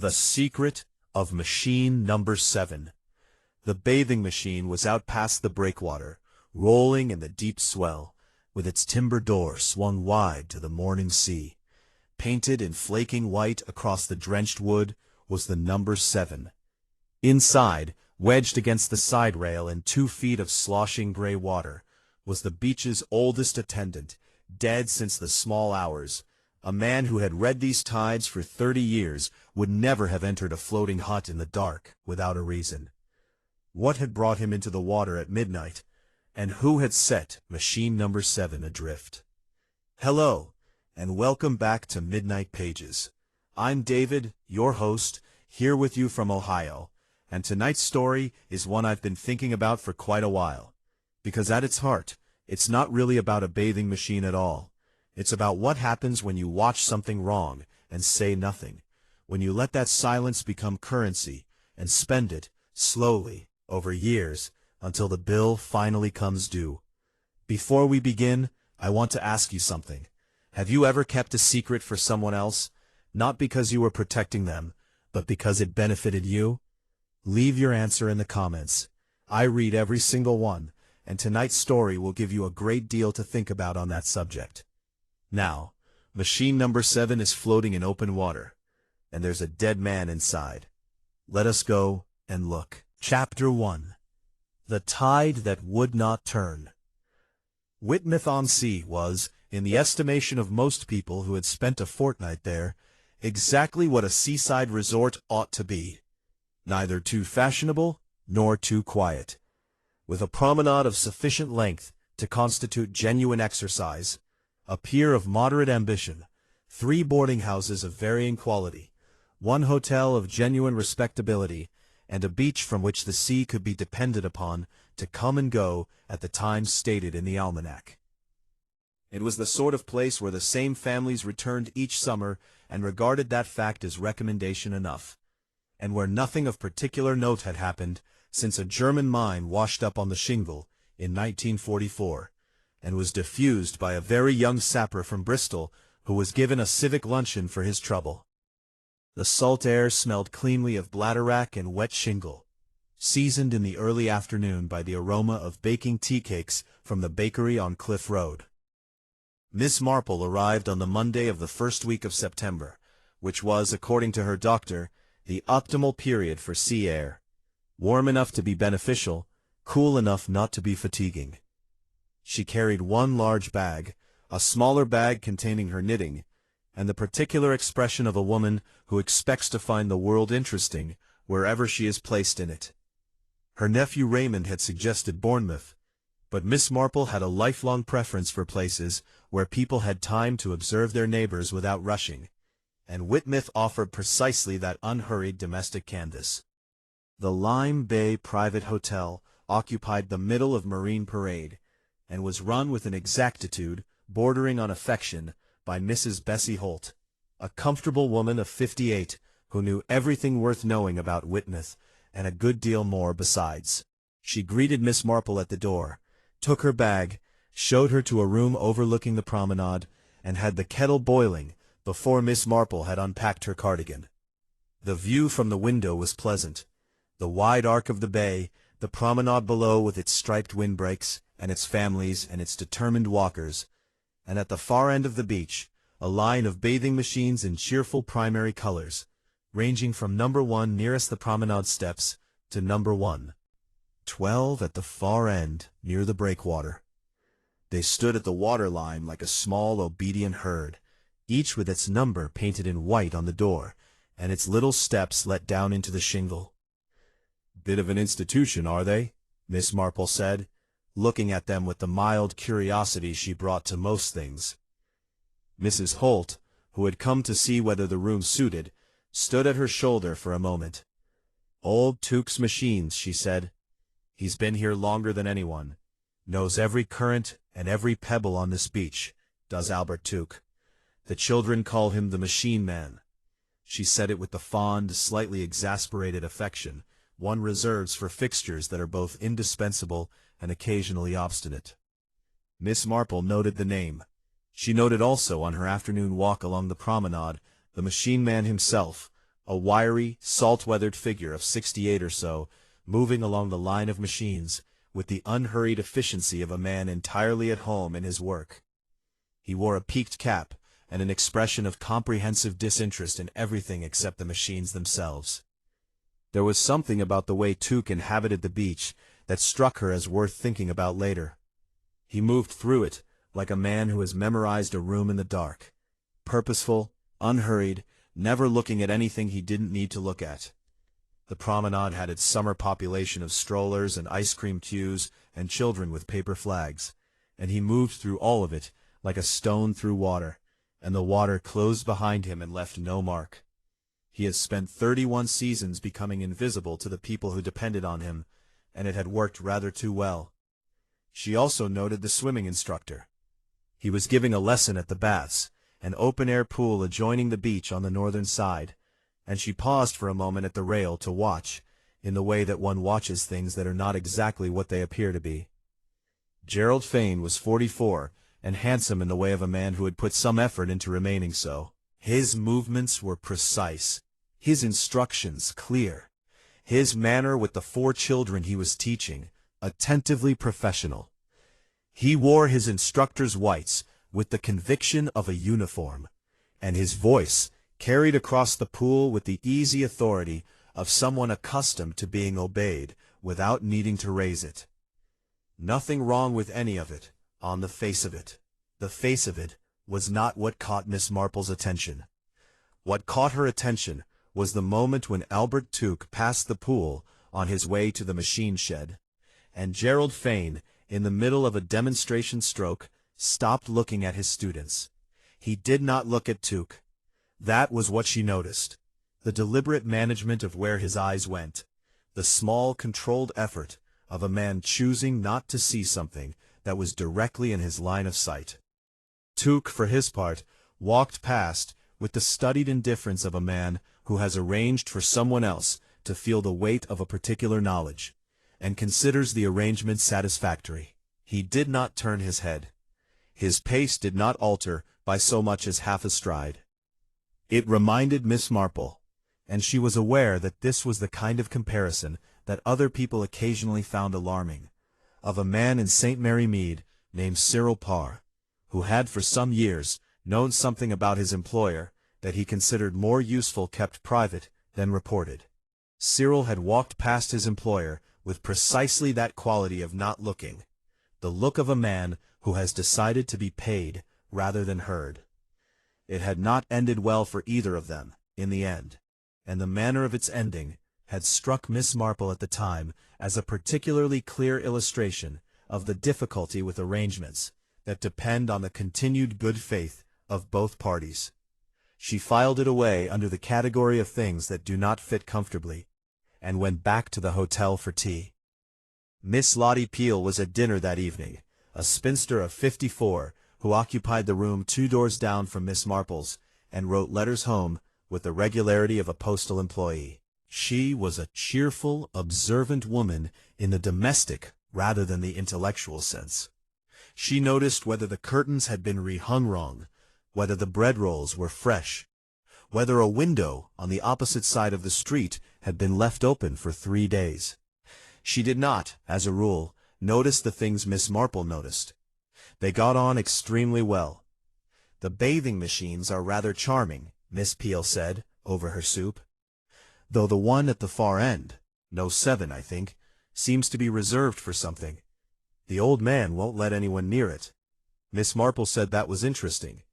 The Secret of Machine Number 7. The bathing machine was out past the breakwater, rolling in the deep swell, with its timber door swung wide to the morning sea. Painted in flaking white across the drenched wood was the number 7. Inside, wedged against the side rail in 2 feet of sloshing gray water, was the beach's oldest attendant, dead since the small hours. A man who had read these tides for 30 years would never have entered a floating hut in the dark without a reason. What had brought him into the water at midnight, and who had set machine number 7 adrift? Hello, and welcome back to Midnight Pages. I'm David, your host, here with you from Ohio, and tonight's story is one I've been thinking about for quite a while, because at its heart, it's not really about a bathing machine at all. It's about what happens when you watch something wrong and say nothing, when you let that silence become currency and spend it, slowly, over years, until the bill finally comes due. Before we begin, I want to ask you something. Have you ever kept a secret for someone else, not because you were protecting them, but because it benefited you? Leave your answer in the comments. I read every single one, and tonight's story will give you a great deal to think about on that subject. Now, machine number 7 is floating in open water, and there's a dead man inside. Let us go and look. Chapter 1. The Tide That Would Not Turn. Whitmouth-on-Sea was, in the estimation of most people who had spent a fortnight there, exactly what a seaside resort ought to be. Neither too fashionable, nor too quiet. With a promenade of sufficient length to constitute genuine exercise, a pier of moderate ambition, 3 boarding houses of varying quality, 1 hotel of genuine respectability, and a beach from which the sea could be depended upon to come and go at the times stated in the almanac. It was the sort of place where the same families returned each summer and regarded that fact as recommendation enough, and where nothing of particular note had happened since a German mine washed up on the shingle in 1944, and was diffused by a very young sapper from Bristol who was given a civic luncheon for his trouble. The salt air smelled cleanly of bladderwrack and wet shingle, seasoned in the early afternoon by the aroma of baking tea cakes from the bakery on Cliff Road. Miss Marple arrived on the Monday of the first week of September, which was, according to her doctor, the optimal period for sea air, warm enough to be beneficial, cool enough not to be fatiguing. She carried 1 large bag, a smaller bag containing her knitting, and the particular expression of a woman who expects to find the world interesting wherever she is placed in it. Her nephew Raymond had suggested Bournemouth, but Miss Marple had a lifelong preference for places where people had time to observe their neighbors without rushing, and Whitmouth offered precisely that unhurried domestic canvas. The Lime Bay Private Hotel occupied the middle of Marine Parade, and was run with an exactitude bordering on affection by Mrs. Bessie Holt, a comfortable woman of 58 who knew everything worth knowing about Whitmouth, and a good deal more besides. She greeted Miss Marple at the door, took her bag, showed her to a room overlooking the promenade, and had the kettle boiling before Miss Marple had unpacked her cardigan. The view from the window was pleasant. The wide arc of the bay, the promenade below with its striped windbreaks, and its families and its determined walkers, and at the far end of the beach, a line of bathing machines in cheerful primary colors, ranging from number 1 nearest the promenade steps to number 112 at the far end near the breakwater. They stood at the water line like a small obedient herd, each with its number painted in white on the door, and its little steps let down into the shingle. "Bit of an institution, are they?" Miss Marple said, looking at them with the mild curiosity she brought to most things. Mrs. Holt, who had come to see whether the room suited, stood at her shoulder for a moment. "Old Tuke's machines," she said. "He's been here longer than anyone. Knows every current and every pebble on this beach, does Albert Tuke. The children call him the Machine Man." She said it with the fond, slightly exasperated affection one reserves for fixtures that are both indispensable and occasionally obstinate. Miss Marple noted the name. She noted also on her afternoon walk along the promenade the machine man himself, a wiry, salt-weathered figure of 68 or so, moving along the line of machines, with the unhurried efficiency of a man entirely at home in his work. He wore a peaked cap, and an expression of comprehensive disinterest in everything except the machines themselves. There was something about the way Tuke inhabited the beach that struck her as worth thinking about later. He moved through it like a man who has memorized a room in the dark, purposeful, unhurried, never looking at anything he didn't need to look at. The promenade had its summer population of strollers and ice cream queues and children with paper flags, and he moved through all of it like a stone through water, and the water closed behind him and left no mark. He had spent 31 seasons becoming invisible to the people who depended on him, and it had worked rather too well. She also noted the swimming instructor. He was giving a lesson at the baths, an open-air pool adjoining the beach on the northern side, and she paused for a moment at the rail to watch, in the way that one watches things that are not exactly what they appear to be. Gerald Fane was 44, and handsome in the way of a man who had put some effort into remaining so. His movements were precise, his instructions clear, his manner with the 4 children he was teaching attentively professional. He wore his instructor's whites with the conviction of a uniform, and his voice carried across the pool with the easy authority of someone accustomed to being obeyed without needing to raise it. Nothing wrong with any of it, on the face of it. The face of it was not what caught Miss Marple's attention. What caught her attention was the moment when Albert Tuke passed the pool on his way to the machine shed, and Gerald Fane, in the middle of a demonstration stroke, stopped looking at his students. He did not look at Tuke. That was what she noticed. The deliberate management of where his eyes went. The small, controlled effort of a man choosing not to see something that was directly in his line of sight. Tuke, for his part, walked past with the studied indifference of a man who has arranged for someone else to feel the weight of a particular knowledge, and considers the arrangement satisfactory. He did not turn his head. His pace did not alter by so much as half a stride. It reminded Miss Marple, and she was aware that this was the kind of comparison that other people occasionally found alarming, of a man in St. Mary Mead named Cyril Parr, who had for some years known something about his employer that he considered more useful kept private than reported. Cyril had walked past his employer with precisely that quality of not looking, the look of a man who has decided to be paid rather than heard. It had not ended well for either of them, in the end, and the manner of its ending had struck Miss Marple at the time as a particularly clear illustration of the difficulty with arrangements that depend on the continued good faith of both parties. She filed it away under the category of things that do not fit comfortably, and went back to the hotel for tea. Miss Lottie Peel was at dinner that evening, a spinster of 54, who occupied the room 2 doors down from Miss Marple's, and wrote letters home with the regularity of a postal employee. She was a cheerful, observant woman in the domestic rather than the intellectual sense. She noticed whether the curtains had been rehung wrong, whether the bread rolls were fresh, whether a window on the opposite side of the street had been left open for 3 days. She did not, as a rule, notice the things Miss Marple noticed. They got on extremely well. "The bathing machines are rather charming," Miss Peel said, over her soup, "though the one at the far end, No. 7, I think, seems to be reserved for something. The old man won't let anyone near it." Miss Marple said that was interesting.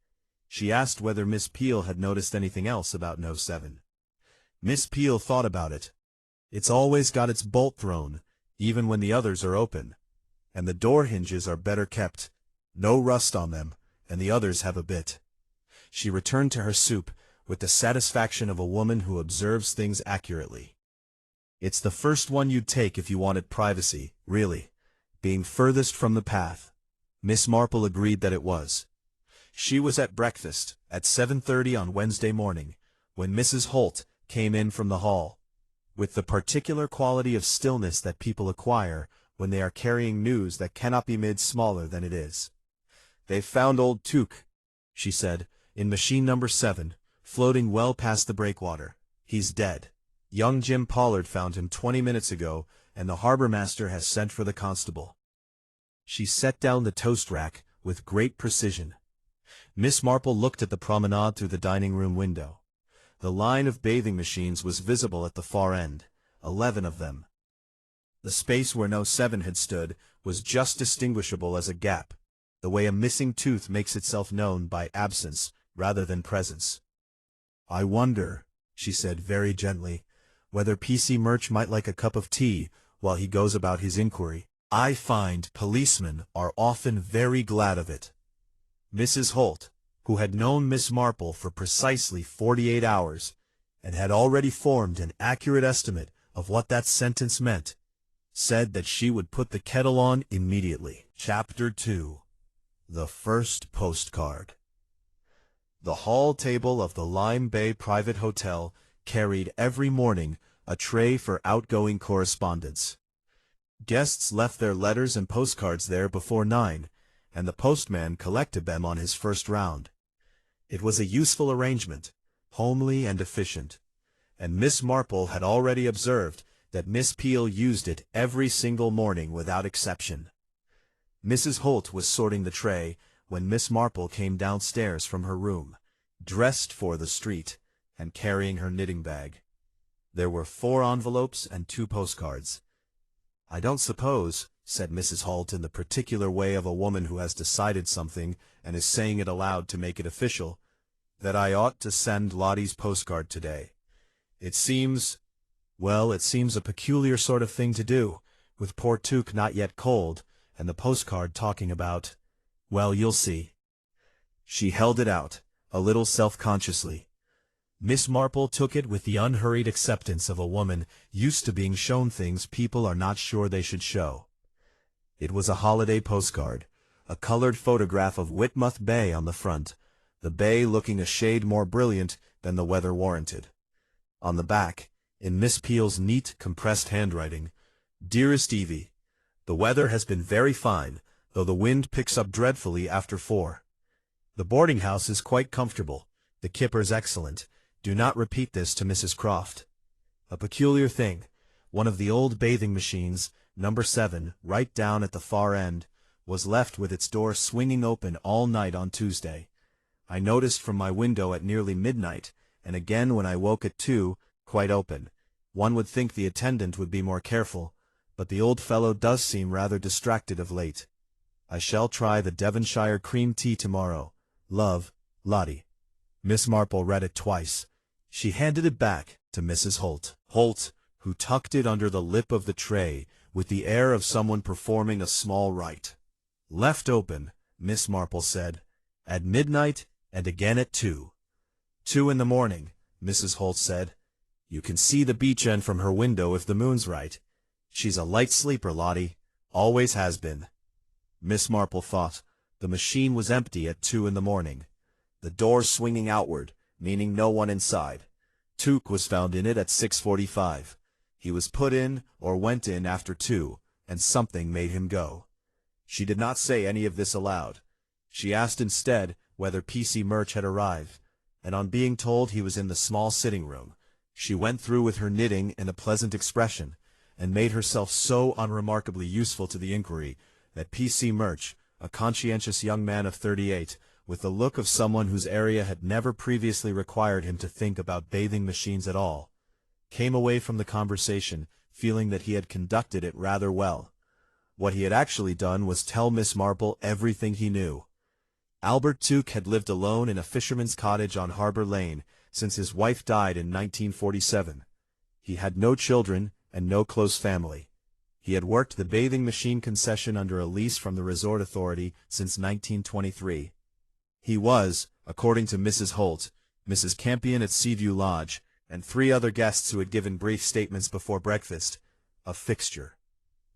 She asked whether Miss Peel had noticed anything else about No. 7. Miss Peel thought about it. "It's always got its bolt thrown, even when the others are open, and the door hinges are better kept, no rust on them, and the others have a bit." She returned to her soup with the satisfaction of a woman who observes things accurately. "It's the first one you'd take if you wanted privacy, really, being furthest from the path." Miss Marple agreed that it was. She was at breakfast at 7:30 on Wednesday morning, when Mrs. Holt came in from the hall, with the particular quality of stillness that people acquire when they are carrying news that cannot be made smaller than it is. "They've found old Tuke," she said, "in machine number 7, floating well past the breakwater. He's dead. Young Jim Pollard found him 20 minutes ago, and the harbor master has sent for the constable." She set down the toast rack with great precision. Miss Marple looked at the promenade through the dining-room window. The line of bathing machines was visible at the far end, 11 of them. The space where No. 7 had stood was just distinguishable as a gap, the way a missing tooth makes itself known by absence rather than presence. "I wonder," she said very gently, "whether P.C. Murch might like a cup of tea while he goes about his inquiry. I find policemen are often very glad of it." Mrs. Holt, who had known Miss Marple for precisely 48 hours, and had already formed an accurate estimate of what that sentence meant, said that she would put the kettle on immediately. Chapter 2. The First Postcard. The hall table of the Lime Bay Private Hotel carried every morning a tray for outgoing correspondence. Guests left their letters and postcards there before 9, and the postman collected them on his first round. It was a useful arrangement, homely and efficient, and Miss Marple had already observed that Miss Peel used it every single morning without exception. Mrs. Holt was sorting the tray when Miss Marple came downstairs from her room, dressed for the street, and carrying her knitting bag. There were 4 envelopes and 2 postcards. "I don't suppose," said Mrs. Holt in the particular way of a woman who has decided something and is saying it aloud to make it official, "that I ought to send Lottie's postcard today. It seems a peculiar sort of thing to do, with poor Tuke not yet cold, and the postcard talking about, well, you'll see." She held it out, a little self-consciously. Miss Marple took it with the unhurried acceptance of a woman used to being shown things people are not sure they should show. It was a holiday postcard, a colored photograph of Whitmouth Bay on the front, the bay looking a shade more brilliant than the weather warranted. On the back, in Miss Peel's neat, compressed handwriting, "Dearest Evie, the weather has been very fine, though the wind picks up dreadfully after 4. The boarding house is quite comfortable, the kipper's excellent. Do not repeat this to Mrs. Croft. A peculiar thing, one of the old bathing machines, No. 7, right down at the far end, was left with its door swinging open all night on Tuesday. I noticed from my window at nearly midnight, and again when I woke at 2, quite open. One would think the attendant would be more careful, but the old fellow does seem rather distracted of late. I shall try the Devonshire cream tea tomorrow. Love, Lottie." Miss Marple read it twice. She handed it back to Mrs. Holt. Holt, who tucked it under the lip of the tray with the air of someone performing a small rite. "Left open," Miss Marple said, "at midnight and again at 2. 2 in the morning," Mrs. Holt said. "You can see the beach end from her window if the moon's right. She's a light sleeper, Lottie. Always has been." Miss Marple thought. The machine was empty at 2 in the morning. The door swinging outward, meaning no one inside. Tuke was found in it at 6:45. He was put in or went in after 2, and something made him go. She did not say any of this aloud. She asked instead whether P.C. Murch had arrived, and on being told he was in the small sitting-room, she went through with her knitting in a pleasant expression, and made herself so unremarkably useful to the inquiry that P.C. Murch, a conscientious young man of 38, with the look of someone whose area had never previously required him to think about bathing machines at all, came away from the conversation feeling that he had conducted it rather well. What he had actually done was tell Miss Marple everything he knew. Albert Tuke had lived alone in a fisherman's cottage on Harbor Lane since his wife died in 1947. He had no children and no close family. He had worked the bathing machine concession under a lease from the Resort Authority since 1923. He was, according to Mrs. Holt, Mrs. Campion at Seaview Lodge, and 3 other guests who had given brief statements before breakfast, a fixture.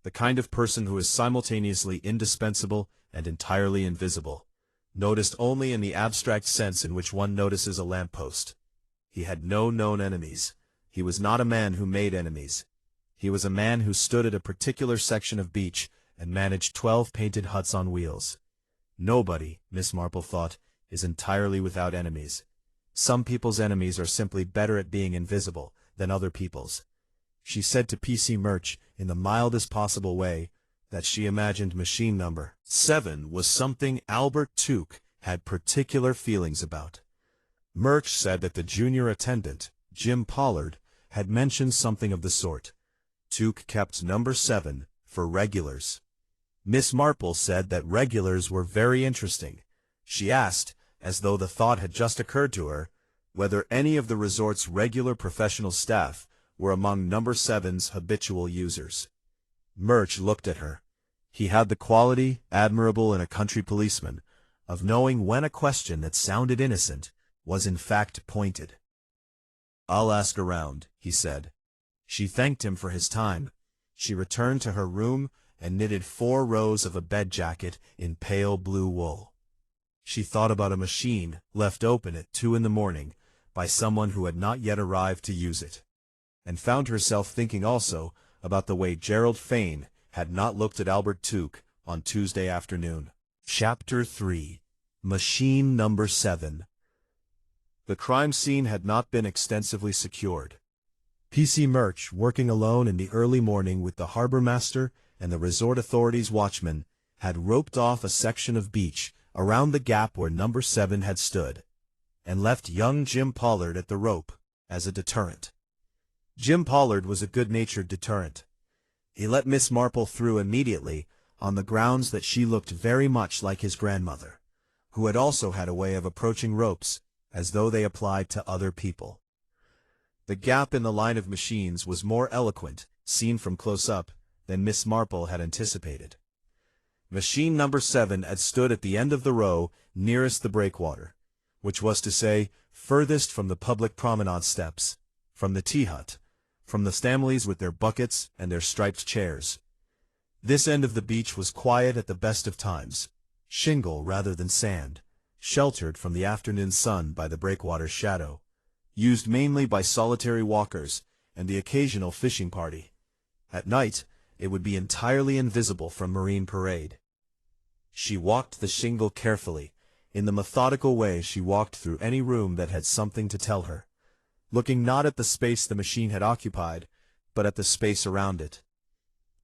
The kind of person who is simultaneously indispensable and entirely invisible, noticed only in the abstract sense in which one notices a lamppost. He had no known enemies. He was not a man who made enemies. He was a man who stood at a particular section of beach and managed 12 painted huts on wheels. Nobody, Miss Marple thought, is entirely without enemies. Some people's enemies are simply better at being invisible than other people's. She said to PC Murch in the mildest possible way that she imagined machine number 7 was something Albert Tuke had particular feelings about. Murch said that the junior attendant, Jim Pollard, had mentioned something of the sort. Tuke kept number 7 for regulars. Miss Marple said that regulars were very interesting. She asked, as though the thought had just occurred to her, whether any of the resort's regular professional staff were among number 7's habitual users. Murch looked at her. He had the quality, admirable in a country policeman, of knowing when a question that sounded innocent was in fact pointed. "I'll ask around," he said. She thanked him for his time. She returned to her room and knitted 4 rows of a bed jacket in pale blue wool. She thought about a machine left open at 2 in the morning by someone who had not yet arrived to use it, and found herself thinking also about the way Gerald Fane had not looked at Albert Tuke on Tuesday afternoon. Chapter 3. Machine number 7. The crime scene had not been extensively secured. PC Murch, working alone in the early morning with the harbor master and the resort authorities' watchman, had roped off a section of beach around the gap where number 7 had stood, and left young Jim Pollard at the rope as a deterrent. Jim Pollard was a good-natured deterrent. He let Miss Marple through immediately on the grounds that she looked very much like his grandmother, who had also had a way of approaching ropes as though they applied to other people. The gap in the line of machines was more eloquent, seen from close up, than Miss Marple had anticipated. Machine number 7 had stood at the end of the row nearest the breakwater, which was to say, furthest from the public promenade steps, from the tea hut, from the Stamleys with their buckets and their striped chairs. This end of the beach was quiet at the best of times, shingle rather than sand, sheltered from the afternoon sun by the breakwater's shadow, used mainly by solitary walkers and the occasional fishing party. At night, it would be entirely invisible from marine parade. She walked the shingle carefully, in the methodical way she walked through any room that had something to tell her, looking not at the space the machine had occupied, but at the space around it.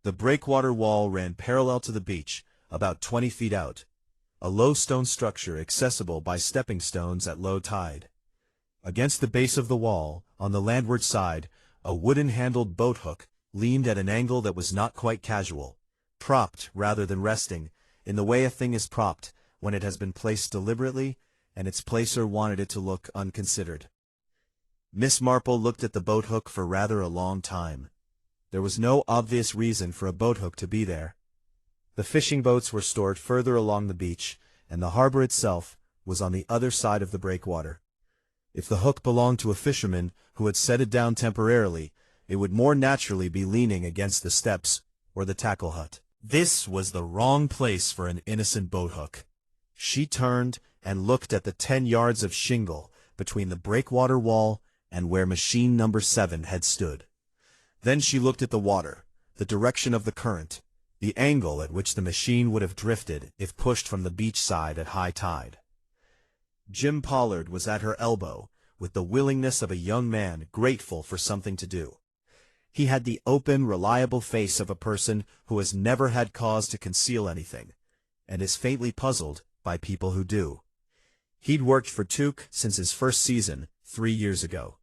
The breakwater wall ran parallel to the beach, about 20 feet out, a low stone structure accessible by stepping stones at low tide. Against the base of the wall, on the landward side, a wooden-handled boat-hook leaned at an angle that was not quite casual, propped rather than resting, in the way a thing is propped when it has been placed deliberately and its placer wanted it to look unconsidered. Miss Marple looked at the boat-hook for rather a long time. There was no obvious reason for a boat-hook to be there. The fishing boats were stored further along the beach, and the harbor itself was on the other side of the breakwater. If the hook belonged to a fisherman who had set it down temporarily, it would more naturally be leaning against the steps or the tackle hut. This was the wrong place for an innocent boat-hook. She turned and looked at the 10 yards of shingle between the breakwater wall and where machine number 7 had stood. Then she looked at the water, the direction of the current, the angle at which the machine would have drifted if pushed from the beach side at high tide. Jim Pollard was at her elbow, with the willingness of a young man grateful for something to do. He had the open, reliable face of a person who has never had cause to conceal anything, and is faintly puzzled by people who do. He'd worked for Tuke since his first season, 3 years ago,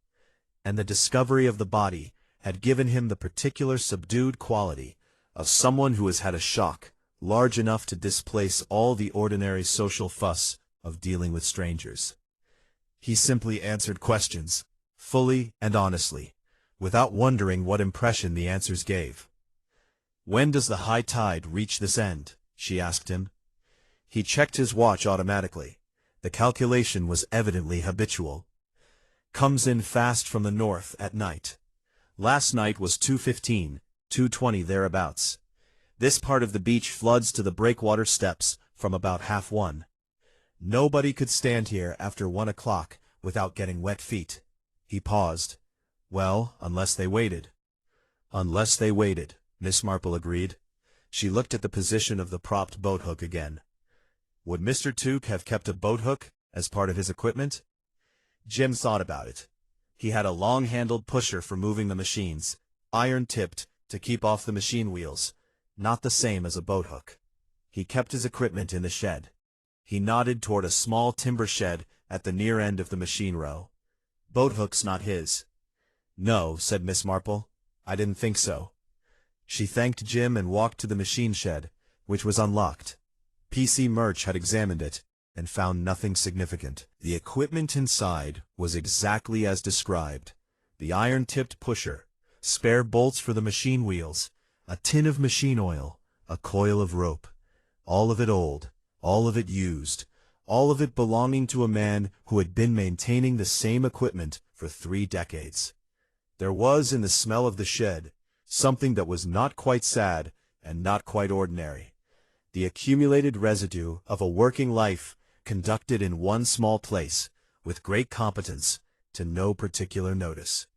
and the discovery of the body had given him the particular subdued quality of someone who has had a shock large enough to displace all the ordinary social fuss of dealing with strangers. He simply answered questions, fully and honestly, without wondering what impression the answers gave. "When does the high tide reach this end?" she asked him. He checked his watch automatically. The calculation was evidently habitual. "Comes in fast from the north at night. Last night was 2:15, 2:20 thereabouts. This part of the beach floods to the breakwater steps from about 1:30. Nobody could stand here after 1 o'clock without getting wet feet." He paused. "Well, unless they waited." "Unless they waited," Miss Marple agreed. She looked at the position of the propped boat-hook again. Would Mr. Tuke have kept a boat-hook as part of his equipment? Jim thought about it. He had a long-handled pusher for moving the machines, iron-tipped, to keep off the machine wheels, not the same as a boathook. He kept his equipment in the shed. He nodded toward a small timber shed at the near end of the machine row. Boathook's not his. No, said Miss Marple. I didn't think so. She thanked Jim and walked to the machine shed, which was unlocked. PC Murch had examined it and found nothing significant. The equipment inside was exactly as described. The iron-tipped pusher, spare bolts for the machine wheels, a tin of machine oil, a coil of rope. All of it old, all of it used, all of it belonging to a man who had been maintaining the same equipment for 3 decades. There was in the smell of the shed something that was not quite sad and not quite ordinary. The accumulated residue of a working life conducted in one small place, with great competence, to no particular notice.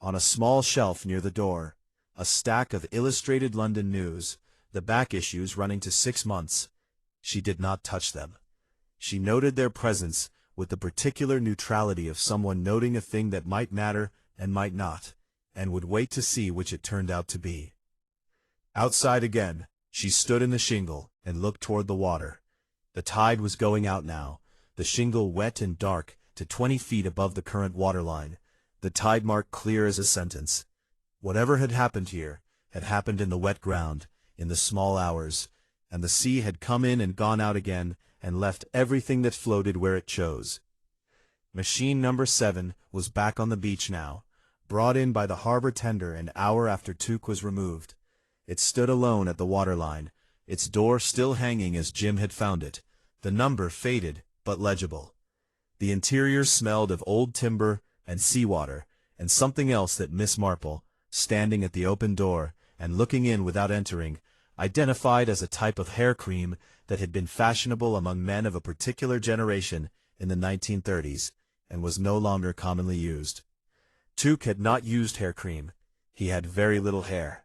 On a small shelf near the door, a stack of Illustrated London News, the back issues running to 6 months. She did not touch them. She noted their presence with the particular neutrality of someone noting a thing that might matter and might not, and would wait to see which it turned out to be. Outside again, she stood in the shingle and looked toward the water. The tide was going out now, the shingle wet and dark to 20 feet above the current waterline, the tide mark clear as a sentence. Whatever had happened here had happened in the wet ground, in the small hours, and the sea had come in and gone out again and left everything that floated where it chose. Machine number 7 was back on the beach now, brought in by the harbor tender an hour after Tuke was removed. It stood alone at the waterline, its door still hanging as Jim had found it, the number faded but legible. The interior smelled of old timber and seawater, and something else that Miss Marple, standing at the open door and looking in without entering, identified as a type of hair cream that had been fashionable among men of a particular generation in the 1930s, and was no longer commonly used. Tuke had not used hair cream. He had very little hair.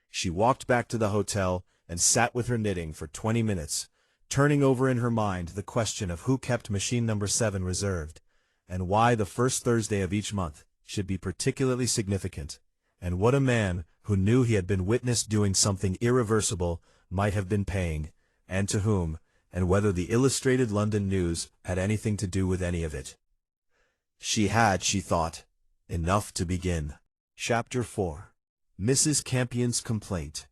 She walked back to the hotel and sat with her knitting for 20 minutes, turning over in her mind the question of who kept machine number 7 reserved, and why the first Thursday of each month should be particularly significant, and what a man who knew he had been witness doing something irreversible might have been paying, and to whom, and whether the Illustrated London News had anything to do with any of it. She had, she thought, enough to begin. Chapter 4. Mrs. Campion's Complaint.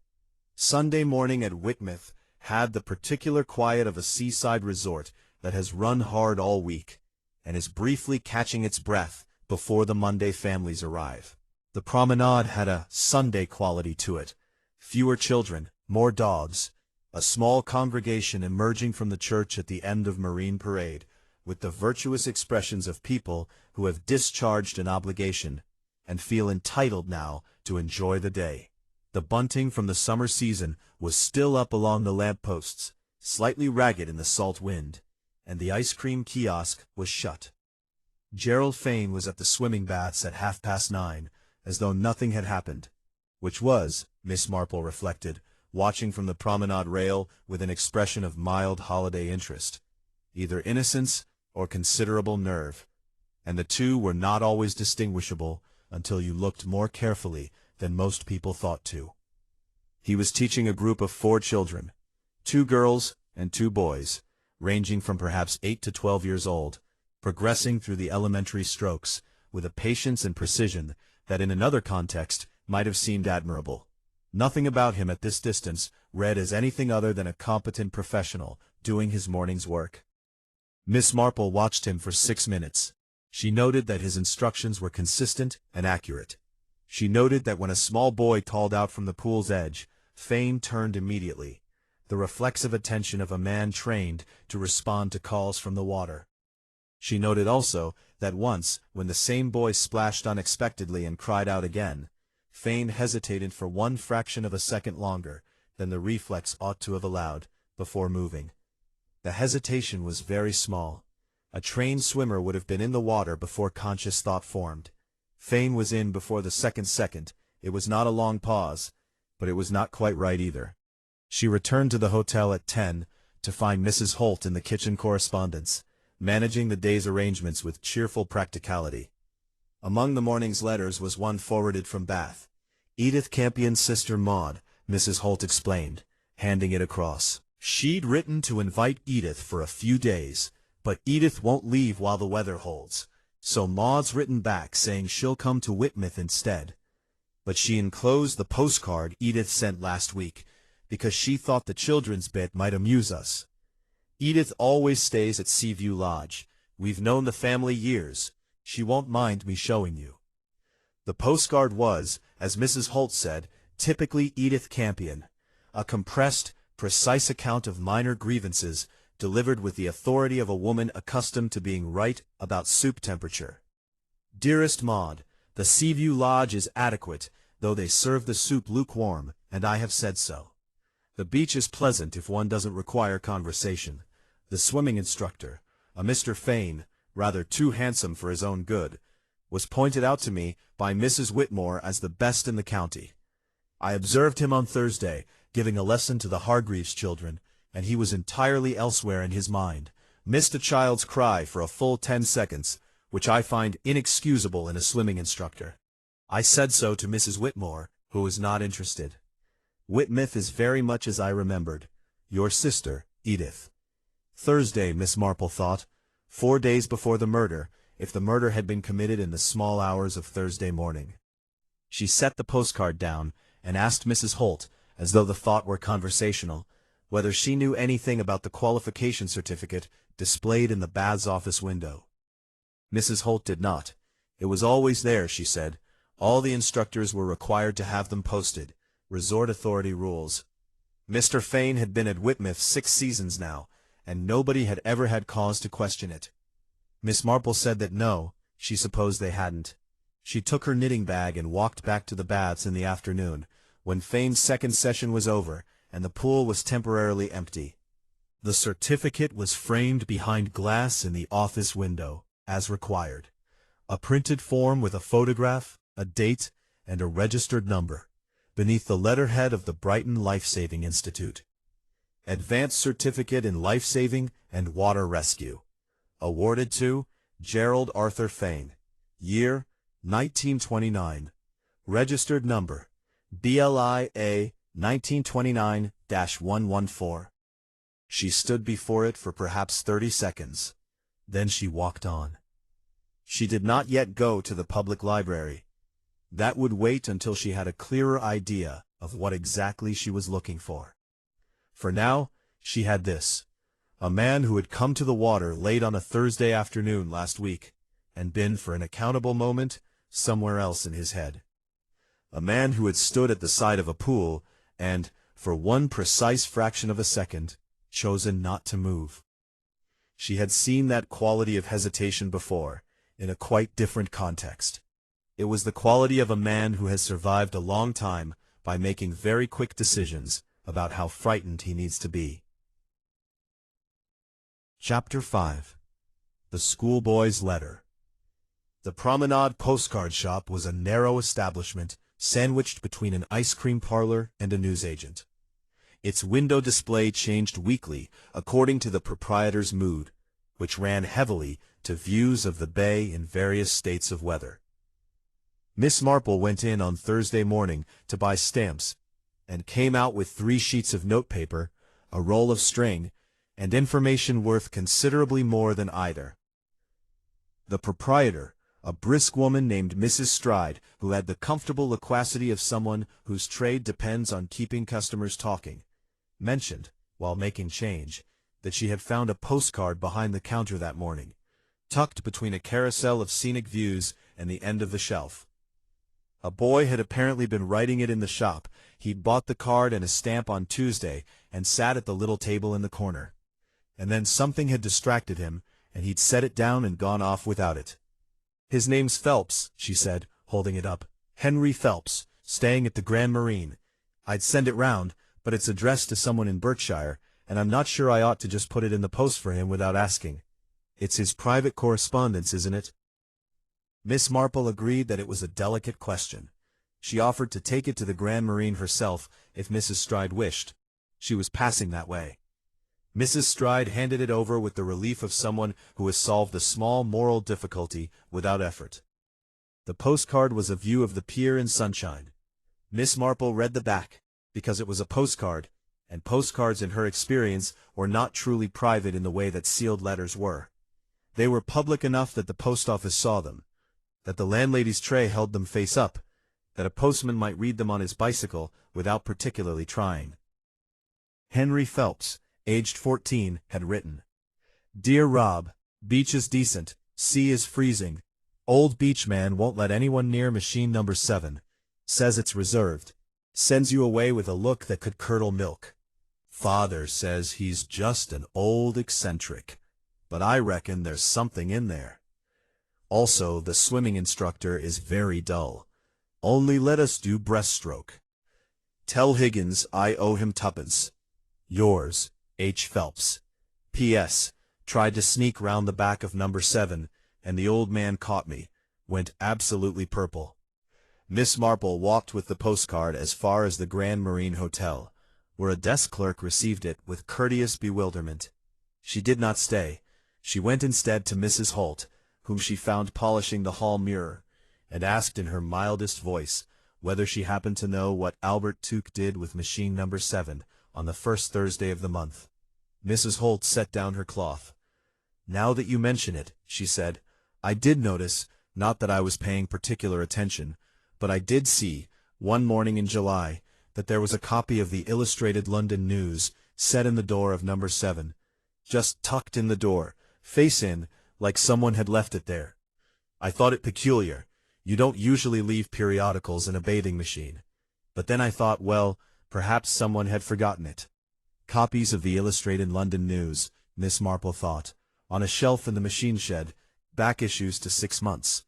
Sunday morning at Whitmouth had the particular quiet of a seaside resort that has run hard all week, and is briefly catching its breath before the Monday families arrive. The promenade had a Sunday quality to it. Fewer children, more dogs, a small congregation emerging from the church at the end of Marine Parade, with the virtuous expressions of people who have discharged an obligation, and feel entitled now to enjoy the day. The bunting from the summer season was still up along the lamp-posts, slightly ragged in the salt wind, and the ice cream kiosk was shut. Gerald Fane was at the swimming baths at 9:30, as though nothing had happened, which was, Miss Marple reflected, watching from the promenade rail with an expression of mild holiday interest, either innocence or considerable nerve, and the two were not always distinguishable until you looked more carefully than most people thought to. He was teaching a group of 4 children, 2 girls and 2 boys, ranging from perhaps 8 to 12 years old, progressing through the elementary strokes with a patience and precision that in another context might have seemed admirable. Nothing about him at this distance read as anything other than a competent professional doing his morning's work. Miss Marple watched him for 6 minutes. She noted that his instructions were consistent and accurate. She noted that when a small boy called out from the pool's edge, Fane turned immediately, the reflexive attention of a man trained to respond to calls from the water. She noted also that once, when the same boy splashed unexpectedly and cried out again, Fane hesitated for 1 fraction of a second longer than the reflex ought to have allowed before moving. The hesitation was very small. A trained swimmer would have been in the water before conscious thought formed. Fane was in before the second. It was not a long pause, but it was not quite right either. She returned to the hotel at 10 to find Mrs. Holt in the kitchen correspondence, managing the day's arrangements with cheerful practicality. Among the morning's letters was one forwarded from Bath. Edith Campion's sister Maud, Mrs. Holt explained, handing it across. She'd written to invite Edith for a few days, but Edith won't leave while the weather holds, so Maud's written back saying she'll come to Whitmouth instead. But she enclosed the postcard Edith sent last week, because she thought the children's bit might amuse us. Edith always stays at Seaview Lodge. We've known the family years. She won't mind me showing you. The postcard was, as Mrs. Holt said, typically Edith Campion, a compressed, precise account of minor grievances, delivered with the authority of a woman accustomed to being right about soup temperature. Dearest Maud, the Seaview Lodge is adequate, though they serve the soup lukewarm, and I have said so. The beach is pleasant if one doesn't require conversation. The swimming instructor, a Mr. Fane, rather too handsome for his own good, was pointed out to me by Mrs. Whitmore as the best in the county. I observed him on Thursday, giving a lesson to the Hargreaves children, and he was entirely elsewhere in his mind, missed a child's cry for a full 10 seconds, which I find inexcusable in a swimming instructor. I said so to Mrs. Whitmore, who was not interested. Whitmouth is very much as I remembered. Your sister, Edith. Thursday, Miss Marple thought, 4 days before the murder, if the murder had been committed in the small hours of Thursday morning. She set the postcard down and asked Mrs. Holt, as though the thought were conversational, whether she knew anything about the qualification certificate displayed in the bath's office window. Mrs. Holt did not. It was always there, she said. All the instructors were required to have them posted. Resort Authority rules. Mr. Fane had been at Whitmouth 6 seasons now, and nobody had ever had cause to question it. Miss Marple said that no, she supposed they hadn't. She took her knitting bag and walked back to the baths in the afternoon, when Fane's second session was over, and the pool was temporarily empty. The certificate was framed behind glass in the office window, as required. A printed form with a photograph, a date, and a registered number, beneath the letterhead of the Brighton Life-Saving Institute. Advanced Certificate in Life-Saving and Water Rescue. Awarded to Gerald Arthur Fane. Year, 1929. Registered number, BLIA 1929-114. She stood before it for perhaps 30 seconds. Then she walked on. She did not yet go to the public library. That would wait until she had a clearer idea of what exactly she was looking for. For now, she had this. A man who had come to the water late on a Thursday afternoon last week, and been for an accountable moment somewhere else in his head. A man who had stood at the side of a pool, and, for one precise fraction of a second, chosen not to move. She had seen that quality of hesitation before, in a quite different context. It was the quality of a man who has survived a long time by making very quick decisions about how frightened he needs to be. Chapter 5. The Schoolboy's Letter. The Promenade Postcard Shop was a narrow establishment sandwiched between an ice cream parlor and a newsagent. Its window display changed weekly according to the proprietor's mood, which ran heavily to views of the bay in various states of weather. Miss Marple went in on Thursday morning to buy stamps, and came out with 3 sheets of notepaper, a roll of string, and information worth considerably more than either. The proprietor, a brisk woman named Mrs. Stride, who had the comfortable loquacity of someone whose trade depends on keeping customers talking, mentioned, while making change, that she had found a postcard behind the counter that morning, tucked between a carousel of scenic views and the end of the shelf. A boy had apparently been writing it in the shop. He'd bought the card and a stamp on Tuesday and sat at the little table in the corner. And then something had distracted him, and he'd set it down and gone off without it. His name's Phelps, she said, holding it up. Henry Phelps, staying at the Grand Marine. I'd send it round, but it's addressed to someone in Berkshire, and I'm not sure I ought to just put it in the post for him without asking. It's his private correspondence, isn't it? Miss Marple agreed that it was a delicate question. She offered to take it to the Grand Marine herself if Mrs. Stride wished. She was passing that way. Mrs. Stride handed it over with the relief of someone who has solved a small moral difficulty without effort. The postcard was a view of the pier in sunshine. Miss Marple read the back, because it was a postcard, and postcards in her experience were not truly private in the way that sealed letters were. They were public enough that the post office saw them, that the landlady's tray held them face up, that a postman might read them on his bicycle without particularly trying. Henry Phelps, aged 14, had written, "Dear Rob, beach is decent, sea is freezing. Old beach man won't let anyone near machine number 7. Says it's reserved. Sends you away with a look that could curdle milk. Father says he's just an old eccentric, but I reckon there's something in there. Also, the swimming instructor is very dull. Only let us do breaststroke. Tell Higgins I owe him 2pence. Yours, H. Phelps. P.S. Tried to sneak round the back of number 7, and the old man caught me. Went absolutely purple." Miss Marple walked with the postcard as far as the Grand Marine Hotel, where a desk clerk received it with courteous bewilderment. She did not stay. She went instead to Mrs. Holt, whom she found polishing the hall mirror, and asked in her mildest voice whether she happened to know what Albert Tuke did with machine number 7 on the first Thursday of the month. Mrs. Holt set down her cloth. "Now that you mention it," she said, "I did notice, not that I was paying particular attention, but I did see, one morning in July, that there was a copy of the Illustrated London News set in the door of number 7, just tucked in the door, face in, like someone had left it there. I thought it peculiar. You don't usually leave periodicals in a bathing machine. But then I thought, well, perhaps someone had forgotten it." Copies of the Illustrated London News, Miss Marple thought, on a shelf in the machine shed, back issues to 6 months.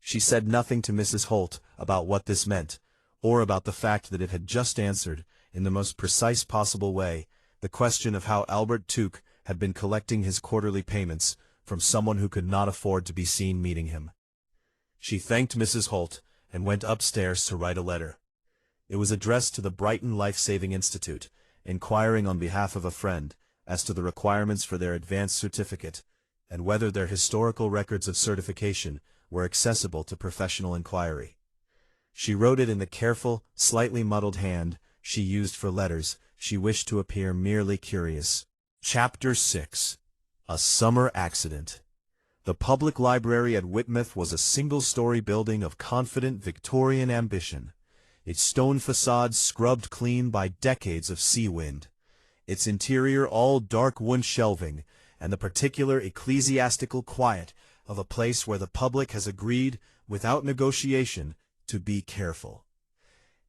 She said nothing to Mrs. Holt about what this meant, or about the fact that it had just answered, in the most precise possible way, the question of how Albert Tuke had been collecting his quarterly payments from someone who could not afford to be seen meeting him. She thanked Mrs. Holt and went upstairs to write a letter. It was addressed to the Brighton Life-Saving Institute, inquiring on behalf of a friend as to the requirements for their advanced certificate, and whether their historical records of certification were accessible to professional inquiry. She wrote it in the careful, slightly muddled hand she used for letters. She wished to appear merely curious. Chapter 6. A Summer Accident. The public library at Whitmouth was a single-story building of confident Victorian ambition, its stone facade scrubbed clean by decades of sea wind, its interior all dark wood shelving, and the particular ecclesiastical quiet of a place where the public has agreed, without negotiation, to be careful.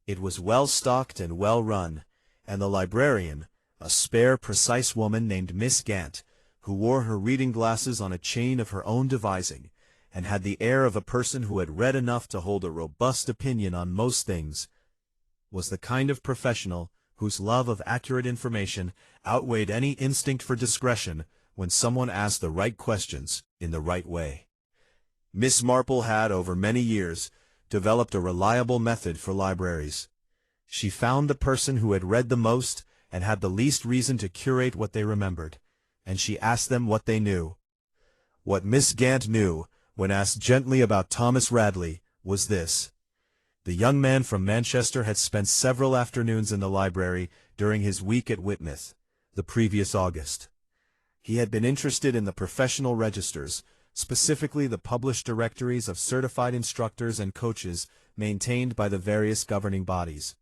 It was well stocked and well run, and the librarian, a spare, precise woman named Miss Gant, who wore her reading glasses on a chain of her own devising, and had the air of a person who had read enough to hold a robust opinion on most things, was the kind of professional whose love of accurate information outweighed any instinct for discretion when someone asked the right questions in the right way. Miss Marple had, over many years, developed a reliable method for libraries. She found the person who had read the most and had the least reason to curate what they remembered, and she asked them what they knew. What Miss Gant knew, when asked gently about Thomas Radley, was this. The young man from Manchester had spent several afternoons in the library during his week at Whitmouth, the previous August. He had been interested in the professional registers, specifically the published directories of certified instructors and coaches maintained by the various governing bodies.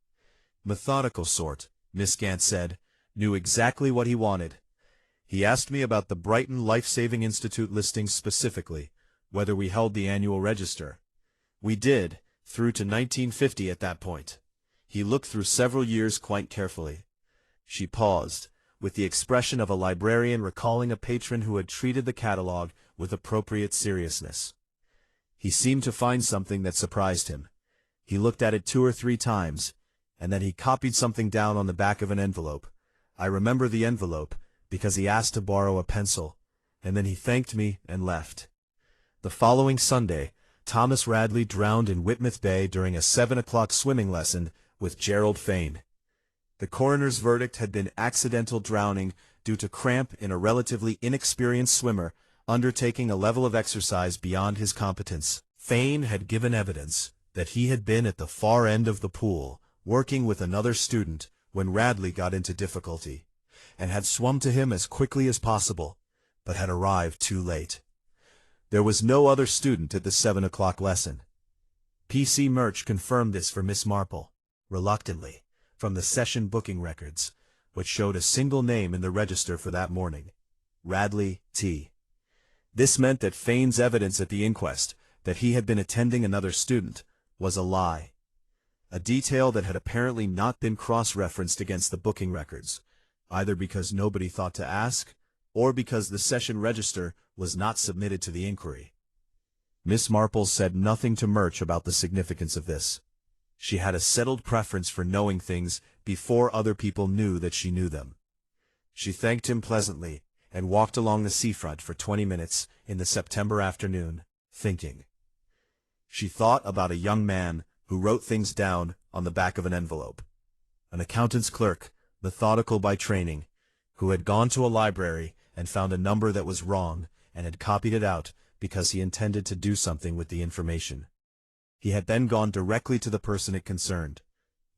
Methodical sort, Miss Gant said, knew exactly what he wanted. He asked me about the Brighton Life-Saving Institute listings specifically, whether we held the annual register. We did, through to 1950 at that point. He looked through several years quite carefully. She paused, with the expression of a librarian recalling a patron who had treated the catalogue with appropriate seriousness. He seemed to find something that surprised him. He looked at it 2 or 3 times, and then he copied something down on the back of an envelope. I remember the envelope, because he asked to borrow a pencil, and then he thanked me and left. The following Sunday, Thomas Radley drowned in Whitmouth Bay during a 7 o'clock swimming lesson with Gerald Fane. The coroner's verdict had been accidental drowning due to cramp in a relatively inexperienced swimmer undertaking a level of exercise beyond his competence. Fane had given evidence that he had been at the far end of the pool, working with another student, when Radley got into difficulty, and had swum to him as quickly as possible, but had arrived too late. There was no other student at the 7 o'clock lesson. P.C. Murch confirmed this for Miss Marple, reluctantly, from the session booking records, which showed a single name in the register for that morning, Radley T. This meant that Fane's evidence at the inquest, that he had been attending another student, was a lie, a detail that had apparently not been cross-referenced against the booking records, either because nobody thought to ask, or because the session register was not submitted to the inquiry. Miss Marple said nothing to Murch about the significance of this. She had a settled preference for knowing things before other people knew that she knew them. She thanked him pleasantly, and walked along the seafront for 20 minutes in the September afternoon, thinking. She thought about a young man who wrote things down on the back of an envelope. An accountant's clerk, methodical by training, who had gone to a library and found a number that was wrong and had copied it out because he intended to do something with the information. He had then gone directly to the person it concerned,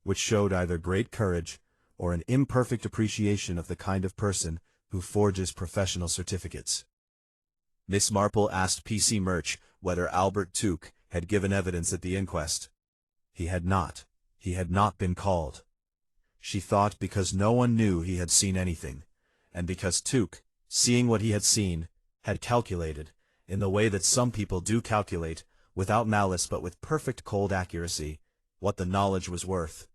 which showed either great courage or an imperfect appreciation of the kind of person who forges professional certificates. Miss Marple asked P.C. Murch whether Albert Tuke had given evidence at the inquest. He had not. He had not been called. She thought because no one knew he had seen anything, and because Tuke, seeing what he had seen, had calculated, in the way that some people do calculate, without malice but with perfect cold accuracy, what the knowledge was worth.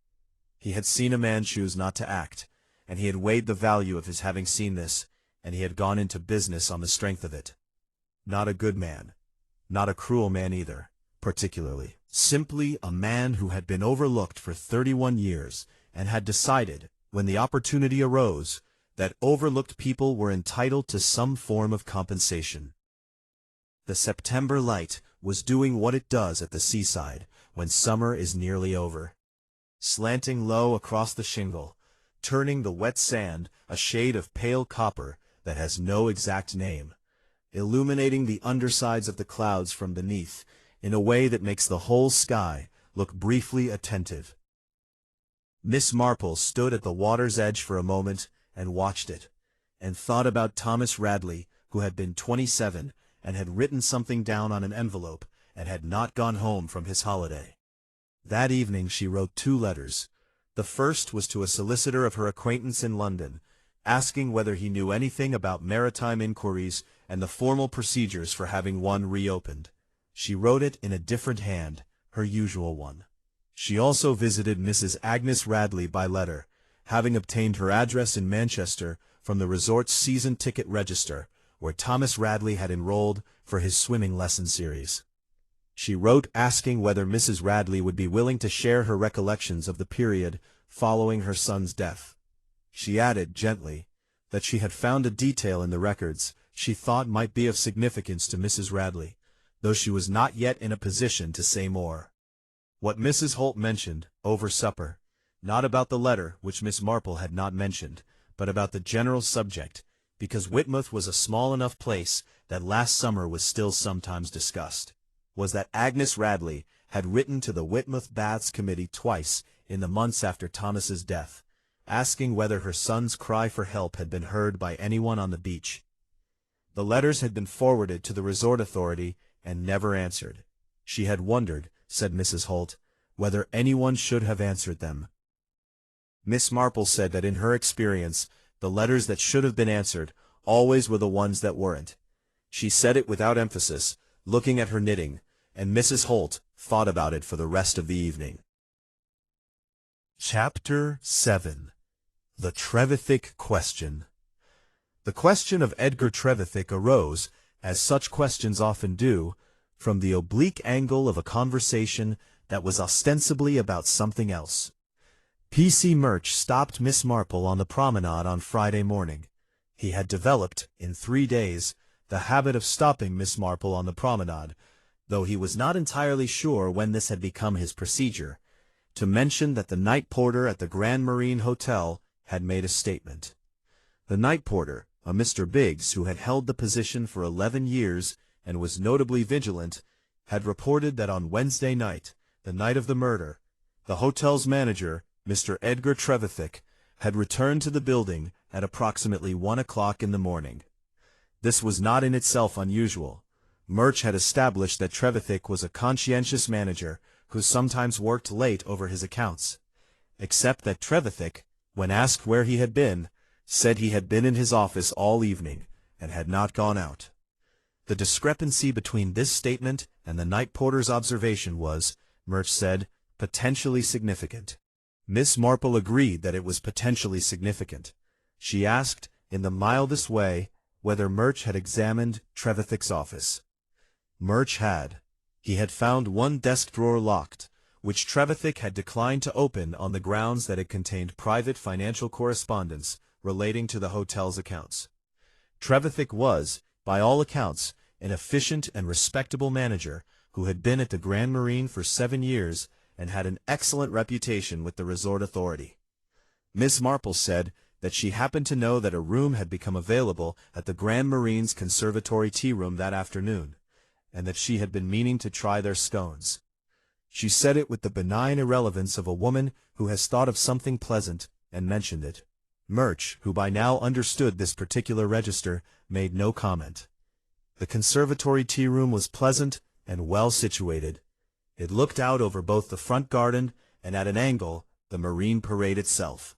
He had seen a man choose not to act, and he had weighed the value of his having seen this, and he had gone into business on the strength of it. Not a good man. Not a cruel man either, particularly. Simply a man who had been overlooked for 31 years, and had decided, when the opportunity arose, that overlooked people were entitled to some form of compensation. The September light was doing what it does at the seaside when summer is nearly over. Slanting low across the shingle, turning the wet sand a shade of pale copper that has no exact name, illuminating the undersides of the clouds from beneath in a way that makes the whole sky look briefly attentive. Miss Marple stood at the water's edge for a moment and watched it, and thought about Thomas Radley, who had been 27 and had written something down on an envelope and had not gone home from his holiday. That evening she wrote 2 letters. The first was to a solicitor of her acquaintance in London, asking whether he knew anything about maritime inquiries and the formal procedures for having one reopened. She wrote it in a different hand, her usual one. She also visited Mrs. Agnes Radley by letter, having obtained her address in Manchester from the resort's season ticket register, where Thomas Radley had enrolled for his swimming lesson series. She wrote asking whether Mrs. Radley would be willing to share her recollections of the period following her son's death. She added, gently, that she had found a detail in the records she thought might be of significance to Mrs. Radley, though she was not yet in a position to say more. What Mrs. Holt mentioned, over supper, not about the letter which Miss Marple had not mentioned, but about the general subject, because Whitmouth was a small enough place that last summer was still sometimes discussed, was that Agnes Radley had written to the Whitmouth Baths Committee twice in the months after Thomas's death, asking whether her son's cry for help had been heard by anyone on the beach. The letters had been forwarded to the resort authority and never answered. She had wondered, said Mrs. Holt, whether anyone should have answered them. Miss Marple said that in her experience, the letters that should have been answered always were the ones that weren't. She said it without emphasis, looking at her knitting, and Mrs. Holt thought about it for the rest of the evening. Chapter 7. The Trevithick Question. The question of Edgar Trevithick arose, as such questions often do, from the oblique angle of a conversation that was ostensibly about something else. P.C. Murch stopped Miss Marple on the promenade on Friday morning. He had developed, in 3 days, the habit of stopping Miss Marple on the promenade, though he was not entirely sure when this had become his procedure, to mention that the night porter at the Grand Marine Hotel had made a statement. The night porter, a Mr. Biggs who had held the position for 11 years and was notably vigilant, had reported that on Wednesday night, the night of the murder, the hotel's manager, Mr. Edgar Trevithick, had returned to the building at approximately 1 o'clock in the morning. This was not in itself unusual. Murch had established that Trevithick was a conscientious manager who sometimes worked late over his accounts, except that Trevithick, when asked where he had been, said he had been in his office all evening and had not gone out. The discrepancy between this statement and the night porter's observation was, Murch said, potentially significant. Miss Marple agreed that it was potentially significant. She asked, in the mildest way, whether Murch had examined Trevithick's office. Murch had. He had found one desk drawer locked, which Trevithick had declined to open on the grounds that it contained private financial correspondence relating to the hotel's accounts. Trevithick was, by all accounts, an efficient and respectable manager who had been at the Grand Marine for 7 years and had an excellent reputation with the resort authority. Miss Marple said that she happened to know that a room had become available at the Grand Marine's conservatory tea room that afternoon, and that she had been meaning to try their scones. She said it with the benign irrelevance of a woman who has thought of something pleasant and mentioned it. Murch, who by now understood this particular register, made no comment. The conservatory tea room was pleasant and well situated. It looked out over both the front garden and at an angle the Marine Parade itself.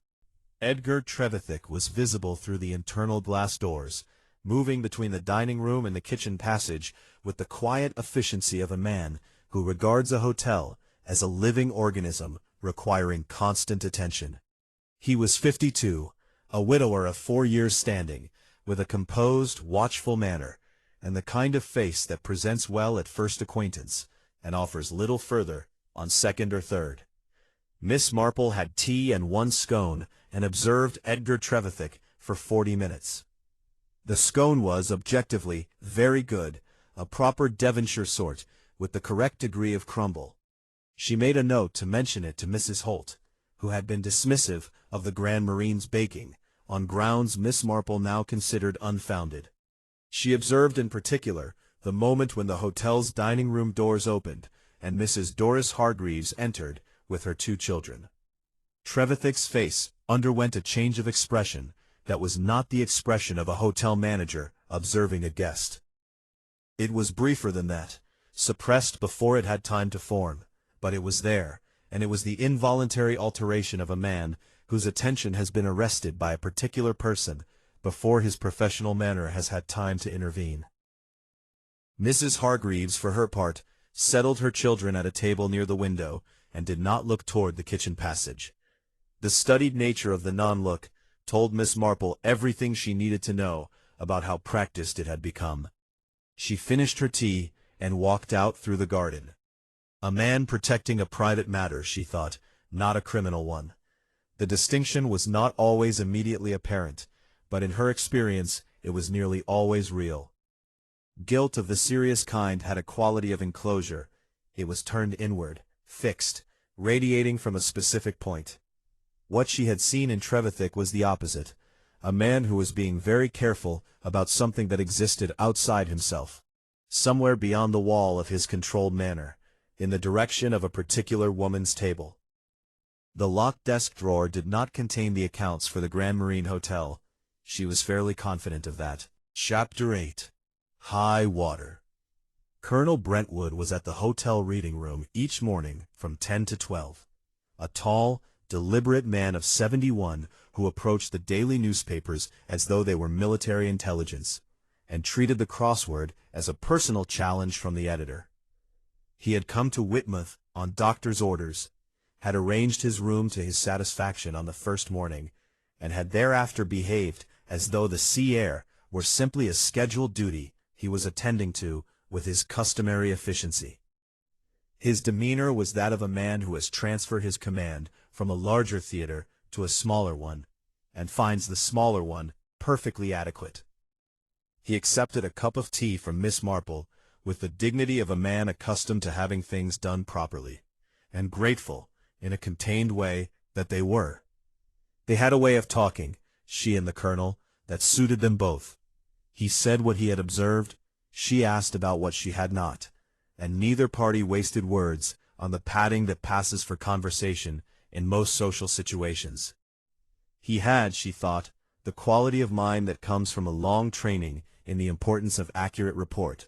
Edgar Trevithick was visible through the internal glass doors, moving between the dining room and the kitchen passage with the quiet efficiency of a man who regards a hotel as a living organism requiring constant attention. He was 52, a widower of 4 years' standing, with a composed, watchful manner, and the kind of face that presents well at first acquaintance, and offers little further on second or third. Miss Marple had tea and 1 scone, and observed Edgar Trevithick for 40 minutes. The scone was, objectively, very good, a proper Devonshire sort, with the correct degree of crumble. She made a note to mention it to Mrs. Holt, who had been dismissive of the Grand Marine's baking, on grounds Miss Marple now considered unfounded. She observed in particular the moment when the hotel's dining-room doors opened, and Mrs. Doris Hargreaves entered with her 2 children. Trevithick's face underwent a change of expression that was not the expression of a hotel manager observing a guest. It was briefer than that, suppressed before it had time to form, but it was there, and it was the involuntary alteration of a man whose attention has been arrested by a particular person before his professional manner has had time to intervene. Mrs. Hargreaves, for her part, settled her children at a table near the window, and did not look toward the kitchen passage. The studied nature of the non-look told Miss Marple everything she needed to know about how practiced it had become. She finished her tea and walked out through the garden. A man protecting a private matter, she thought, not a criminal one. The distinction was not always immediately apparent, but in her experience it was nearly always real. Guilt of the serious kind had a quality of enclosure. It was turned inward, fixed, radiating from a specific point. What she had seen in Trevithick was the opposite, a man who was being very careful about something that existed outside himself, somewhere beyond the wall of his controlled manner, in the direction of a particular woman's table. The locked desk drawer did not contain the accounts for the Grand Marine Hotel. She was fairly confident of that. Chapter 8. High Water. Colonel Brentwood was at the hotel reading room each morning from 10 to 12. A tall, deliberate man of 71 who approached the daily newspapers as though they were military intelligence, and treated the crossword as a personal challenge from the editor. He had come to Whitmouth on doctor's orders, had arranged his room to his satisfaction on the first morning, and had thereafter behaved as though the sea air were simply a scheduled duty he was attending to with his customary efficiency. His demeanor was that of a man who has transferred his command from a larger theater to a smaller one, and finds the smaller one perfectly adequate. He accepted a cup of tea from Miss Marple with the dignity of a man accustomed to having things done properly, and grateful, in a contained way, that they were. They had a way of talking, she and the colonel, that suited them both. He said what he had observed, she asked about what she had not, and neither party wasted words on the padding that passes for conversation in most social situations. He had, she thought, the quality of mind that comes from a long training in the importance of accurate report,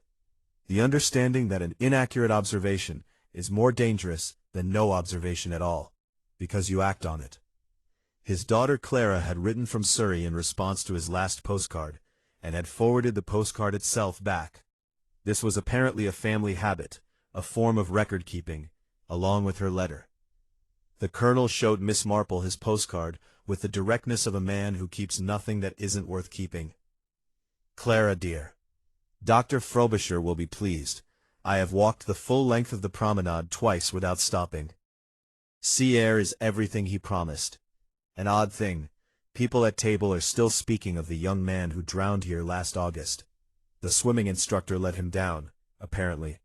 the understanding that an inaccurate observation is more dangerous than no observation at all, because you act on it. His daughter Clara had written from Surrey in response to his last postcard, and had forwarded the postcard itself back. This was apparently a family habit, a form of record-keeping, along with her letter. The Colonel showed Miss Marple his postcard with the directness of a man who keeps nothing that isn't worth keeping. Clara dear, Dr. Frobisher will be pleased. I have walked the full length of the promenade twice without stopping. Sea air is everything he promised. An odd thing, people at table are still speaking of the young man who drowned here last August. The swimming instructor let him down, apparently,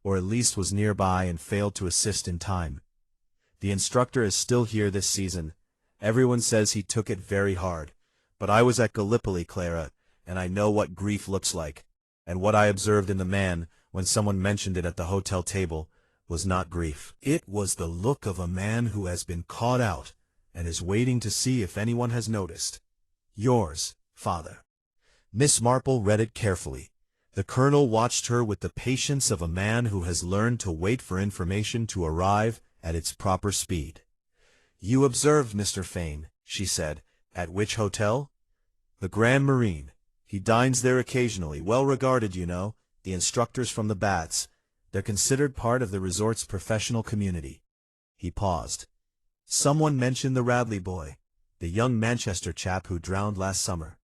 or at least was nearby and failed to assist in time. The instructor is still here this season. Everyone says he took it very hard, but I was at Gallipoli, Clara, and I know what grief looks like, and what I observed in the man, when someone mentioned it at the hotel table, was not grief. It was the look of a man who has been caught out, and is waiting to see if anyone has noticed. Yours, Father. Miss Marple read it carefully. The Colonel watched her with the patience of a man who has learned to wait for information to arrive at its proper speed. You observed Mr. Fane, she said. At which hotel? The Grand Marine. He dines there occasionally, well regarded, you know, the instructors from the baths. They're considered part of the resort's professional community. He paused. Someone mentioned the Radley boy, the young Manchester chap who drowned last summer.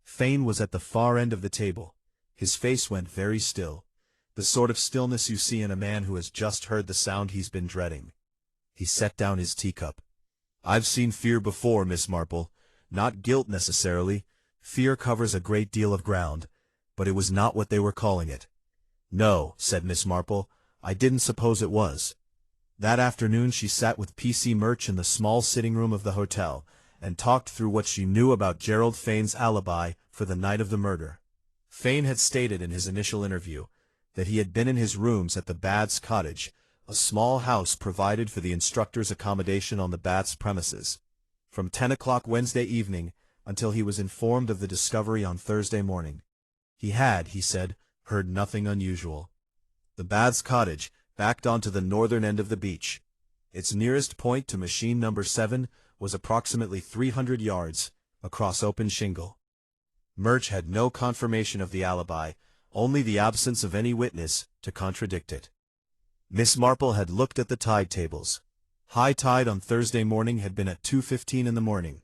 Fane was at the far end of the table. His face went very still, the sort of stillness you see in a man who has just heard the sound he's been dreading. He set down his teacup. I've seen fear before, Miss Marple. Not guilt necessarily. Fear covers a great deal of ground, but it was not what they were calling it. No, said Miss Marple, I didn't suppose it was. That afternoon she sat with P.C. Murch in the small sitting room of the hotel, and talked through what she knew about Gerald Fane's alibi for the night of the murder. Fane had stated in his initial interview that he had been in his rooms at the Baths cottage, a small house provided for the instructor's accommodation on the Baths premises, from 10 o'clock Wednesday evening until he was informed of the discovery on Thursday morning. He had, he said, heard nothing unusual. The Baths cottage backed onto the northern end of the beach. Its nearest point to machine number 7 was approximately 300 yards, across open shingle. Murch had no confirmation of the alibi, only the absence of any witness to contradict it. Miss Marple had looked at the tide tables. High tide on Thursday morning had been at 2:15 in the morning.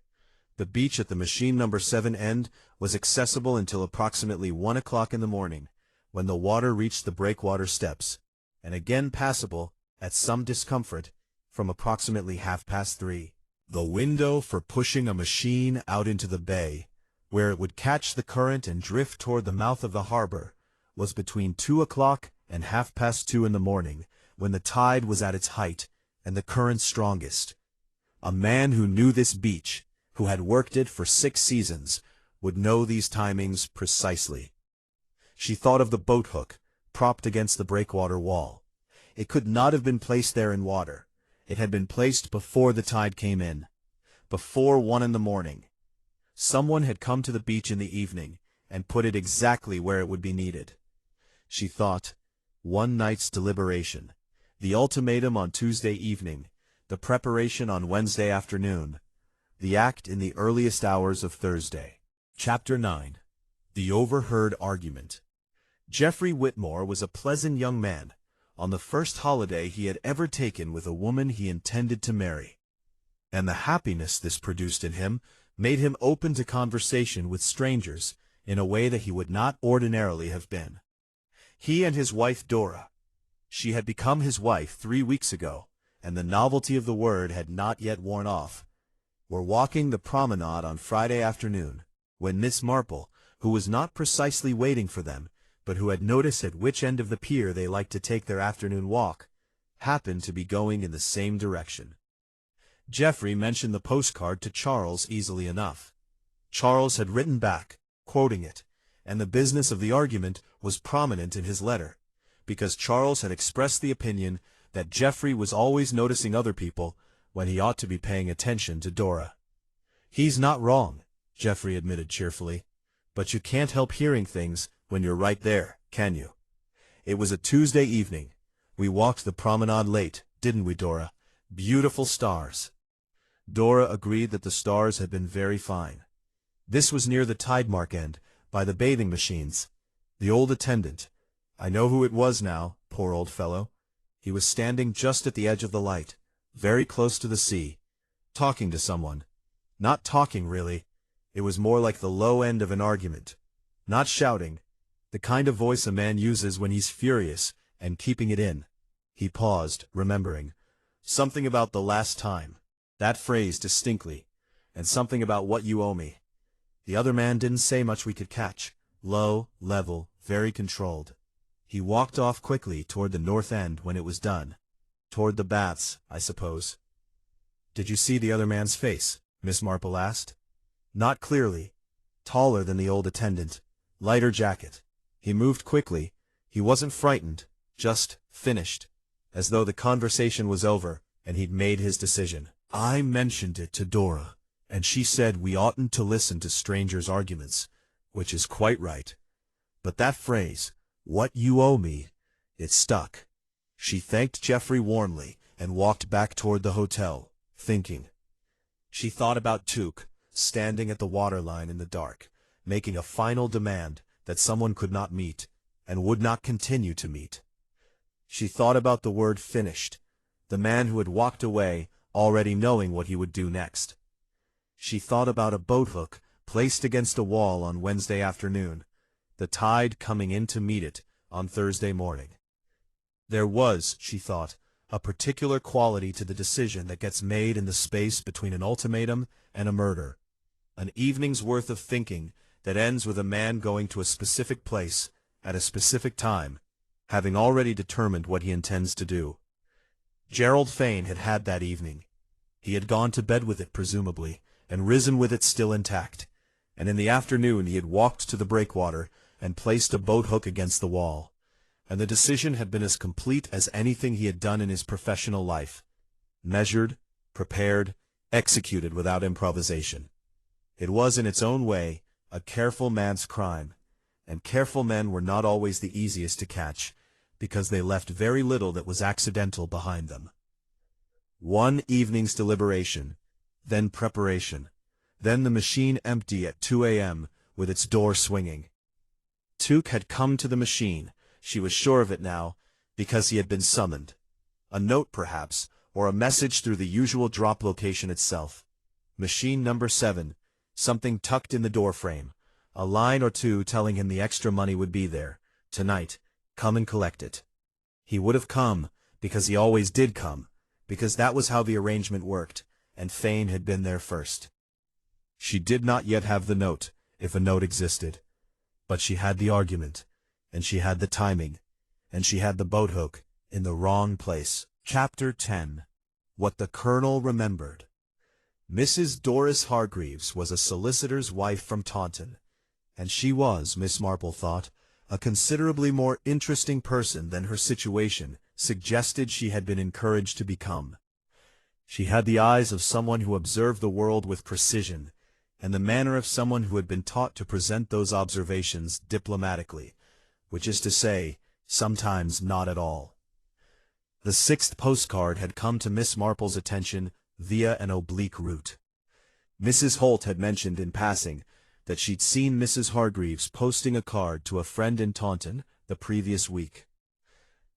The beach at the machine number 7 end was accessible until approximately 1 o'clock in the morning, when the water reached the breakwater steps, and again passable, at some discomfort, from approximately 3:30. The window for pushing a machine out into the bay, where it would catch the current and drift toward the mouth of the harbor, was between 2 o'clock and 2:30 in the morning, when the tide was at its height and the current strongest. A man who knew this beach, who had worked it for 6 seasons, would know these timings precisely. She thought of the boat hook, propped against the breakwater wall. It could not have been placed there in water. It had been placed before the tide came in, before 1 in the morning. Someone had come to the beach in the evening and put it exactly where it would be needed. She thought, one night's deliberation, the ultimatum on Tuesday evening, the preparation on Wednesday afternoon, the act in the earliest hours of Thursday. Chapter 9. The Overheard Argument. Geoffrey Whitmore was a pleasant young man, on the first holiday he had ever taken with a woman he intended to marry, and the happiness this produced in him made him open to conversation with strangers in a way that he would not ordinarily have been. He and his wife Dora, she had become his wife 3 weeks ago, and the novelty of the word had not yet worn off, were walking the promenade on Friday afternoon, when Miss Marple, who was not precisely waiting for them, but who had noticed at which end of the pier they liked to take their afternoon walk, happened to be going in the same direction. Geoffrey mentioned the postcard to Charles easily enough. Charles had written back, quoting it, and the business of the argument was prominent in his letter, because Charles had expressed the opinion that Geoffrey was always noticing other people when he ought to be paying attention to Dora. "He's not wrong," Geoffrey admitted cheerfully, "but you can't help hearing things when you're right there, can you? It was a Tuesday evening. We walked the promenade late, didn't we, Dora? Beautiful stars." Dora agreed that the stars had been very fine. This was near the tide mark end, by the bathing machines. The old attendant, I know who it was now, poor old fellow. He was standing just at the edge of the light, very close to the sea, talking to someone. Not talking, really. It was more like the low end of an argument. Not shouting, the kind of voice a man uses when he's furious and keeping it in. He paused, remembering. Something about the last time. That phrase distinctly. And something about what you owe me. The other man didn't say much we could catch. Low, level, very controlled. He walked off quickly toward the north end when it was done. Toward the baths, I suppose. "Did you see the other man's face?" Miss Marple asked. "Not clearly. Taller than the old attendant. Lighter jacket. He moved quickly. He wasn't frightened, just finished, as though the conversation was over and he'd made his decision. I mentioned it to Dora, and she said we oughtn't to listen to strangers' arguments, which is quite right. But that phrase, 'what you owe me,' it stuck." She thanked Geoffrey warmly and walked back toward the hotel, thinking. She thought about Tuke, standing at the waterline in the dark, making a final demand that someone could not meet, and would not continue to meet. She thought about the word finished, the man who had walked away, already knowing what he would do next. She thought about a boat-hook placed against a wall on Wednesday afternoon, the tide coming in to meet it on Thursday morning. There was, she thought, a particular quality to the decision that gets made in the space between an ultimatum and a murder. An evening's worth of thinking that ends with a man going to a specific place, at a specific time, having already determined what he intends to do. Gerald Fane had had that evening. He had gone to bed with it, presumably, and risen with it still intact, and in the afternoon he had walked to the breakwater and placed a boat-hook against the wall, and the decision had been as complete as anything he had done in his professional life. Measured, prepared, executed without improvisation. It was in its own way a careful man's crime, and careful men were not always the easiest to catch, because they left very little that was accidental behind them. One evening's deliberation, then preparation, then the machine empty at 2 a.m. with its door swinging. Tuke had come to the machine, she was sure of it now, because he had been summoned. A note, perhaps, or a message through the usual drop location itself. Machine number 7, something tucked in the doorframe, a line or two telling him the extra money would be there, tonight, come and collect it. He would have come, because he always did come, because that was how the arrangement worked, and Fane had been there first. She did not yet have the note, if a note existed. But she had the argument, and she had the timing, and she had the boat-hook in the wrong place. Chapter 10. What the Colonel Remembered. Mrs. Doris Hargreaves was a solicitor's wife from Taunton, and she was, Miss Marple thought, a considerably more interesting person than her situation suggested she had been encouraged to become. She had the eyes of someone who observed the world with precision, and the manner of someone who had been taught to present those observations diplomatically, which is to say, sometimes not at all. The 6th postcard had come to Miss Marple's attention via an oblique route. Mrs. Holt had mentioned in passing that she'd seen Mrs. Hargreaves posting a card to a friend in Taunton the previous week.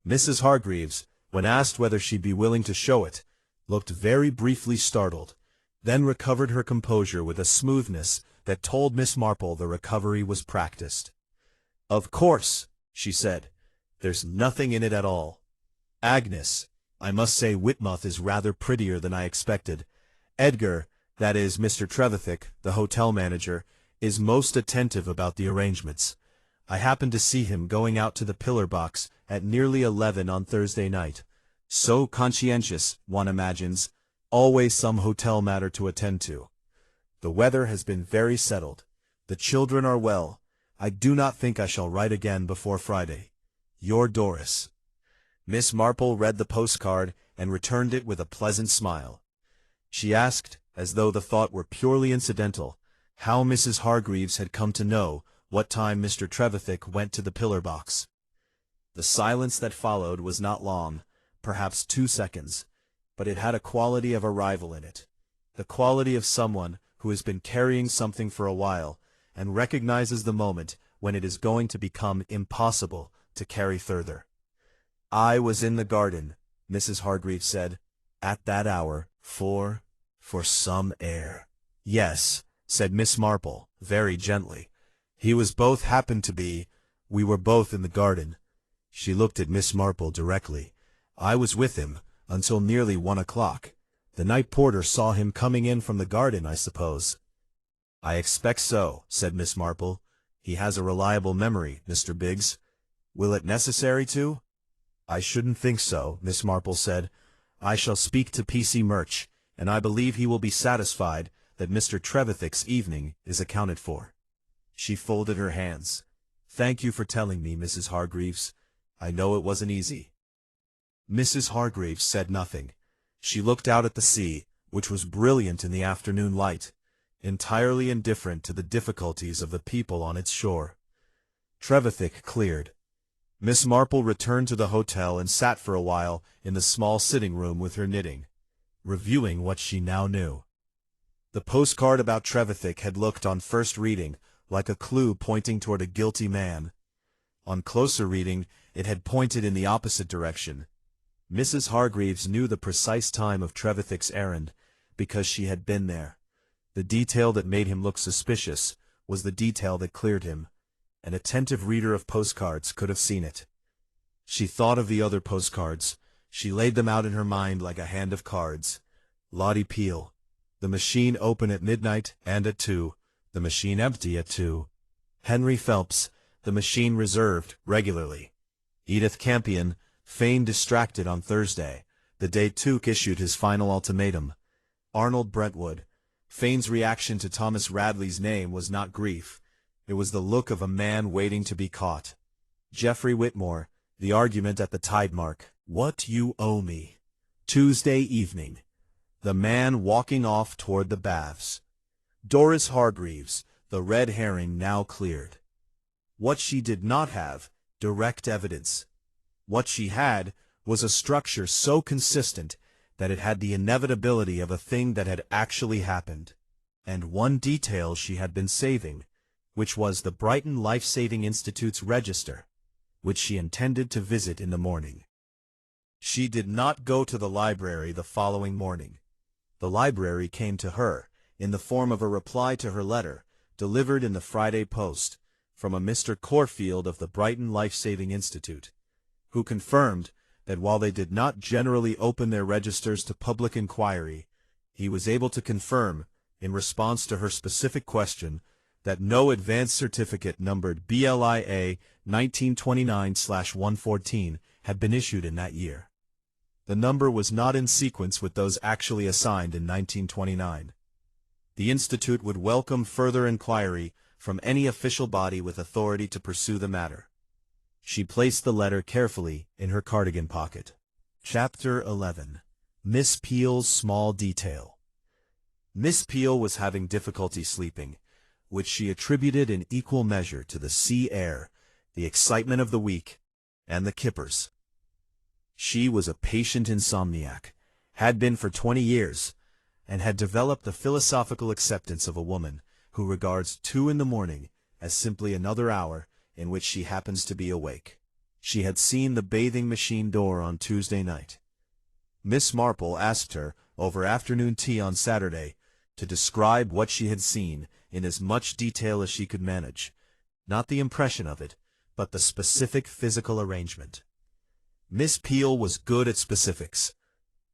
Mrs. Hargreaves, when asked whether she'd be willing to show it, looked very briefly startled, then recovered her composure with a smoothness that told Miss Marple the recovery was practiced. "Of course," she said, "there's nothing in it at all. Agnes, I must say Whitmouth is rather prettier than I expected. Edgar, that is Mr. Trevithick, the hotel manager, is most attentive about the arrangements. I happened to see him going out to the pillar box at nearly 11 on Thursday night. So conscientious, one imagines, always some hotel matter to attend to. The weather has been very settled. The children are well. I do not think I shall write again before Friday. Your Doris. Miss Marple read the postcard and returned it with a pleasant smile. She asked, as though the thought were purely incidental, how Mrs. Hargreaves had come to know what time Mr. Trevithick went to the pillar box. The silence that followed was not long, perhaps 2 seconds, but it had a quality of arrival in it, the quality of someone who has been carrying something for a while and recognizes the moment when it is going to become impossible to carry further. I was in the garden, Mrs. Hargreaves said, at that hour, for some air. Yes, said Miss Marple, very gently. We were both in the garden. She looked at Miss Marple directly. I was with him until nearly 1 o'clock. The night porter saw him coming in from the garden, I suppose. I expect so, said Miss Marple. He has a reliable memory, Mr. Biggs. Will it necessary to? I shouldn't think so, Miss Marple said. I shall speak to P.C. Murch, and I believe he will be satisfied that Mr. Trevithick's evening is accounted for. She folded her hands. Thank you for telling me, Mrs. Hargreaves. I know it wasn't easy. Mrs. Hargreaves said nothing. She looked out at the sea, which was brilliant in the afternoon light, entirely indifferent to the difficulties of the people on its shore. Trevithick cleared. Miss Marple returned to the hotel and sat for a while in the small sitting-room with her knitting, reviewing what she now knew. The postcard about Trevithick had looked on first reading like a clue pointing toward a guilty man. On closer reading, it had pointed in the opposite direction. Mrs. Hargreaves knew the precise time of Trevithick's errand, because she had been there. The detail that made him look suspicious was the detail that cleared him. An attentive reader of postcards could have seen it. She thought of the other postcards. She laid them out in her mind like a hand of cards. Lottie Peel. The machine open at midnight and at 2. The machine empty at 2. Henry Phelps. The machine reserved regularly. Edith Campion. Fane distracted on Thursday, the day Tuke issued his final ultimatum. Arnold Brentwood. Fane's reaction to Thomas Radley's name was not grief. It was the look of a man waiting to be caught. Geoffrey Whitmore. The argument at the tide mark. What you owe me. Tuesday evening. The man walking off toward the baths. Doris Hargreaves. The red herring now cleared. What she did not have, direct evidence. What she had was a structure so consistent that it had the inevitability of a thing that had actually happened. And one detail she had been saving, which was the Brighton Life-Saving Institute's register, which she intended to visit in the morning. She did not go to the library the following morning. The library came to her, in the form of a reply to her letter, delivered in the Friday Post, from a Mr. Corfield of the Brighton Life-Saving Institute, who confirmed that while they did not generally open their registers to public inquiry, he was able to confirm, in response to her specific question, that no advance certificate numbered BLIA 1929/114 had been issued in that year. The number was not in sequence with those actually assigned in 1929. The Institute would welcome further inquiry from any official body with authority to pursue the matter. She placed the letter carefully in her cardigan pocket. Chapter 11. Miss Peel's Small Detail. Miss Peel was having difficulty sleeping, which she attributed in equal measure to the sea air, the excitement of the week, and the kippers. She was a patient insomniac, had been for 20 years, and had developed the philosophical acceptance of a woman who regards 2 in the morning as simply another hour in which she happens to be awake. She had seen the bathing machine door on Tuesday night. Miss Marple asked her, over afternoon tea on Saturday, to describe what she had seen in as much detail as she could manage, not the impression of it, but the specific physical arrangement. Miss Peel was good at specifics.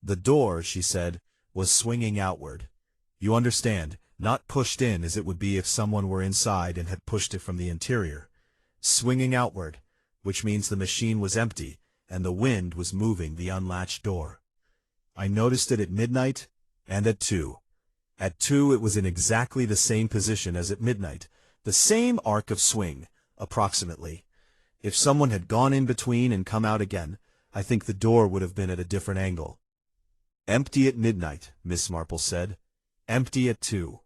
The door, she said, was swinging outward. You understand, not pushed in as it would be if someone were inside and had pushed it from the interior. Swinging outward, which means the machine was empty, and the wind was moving the unlatched door. I noticed it at midnight and at 2. At 2 it was in exactly the same position as at midnight, the same arc of swing, approximately. If someone had gone in between and come out again, I think the door would have been at a different angle. Empty at midnight, Miss Marple said. Empty at 2.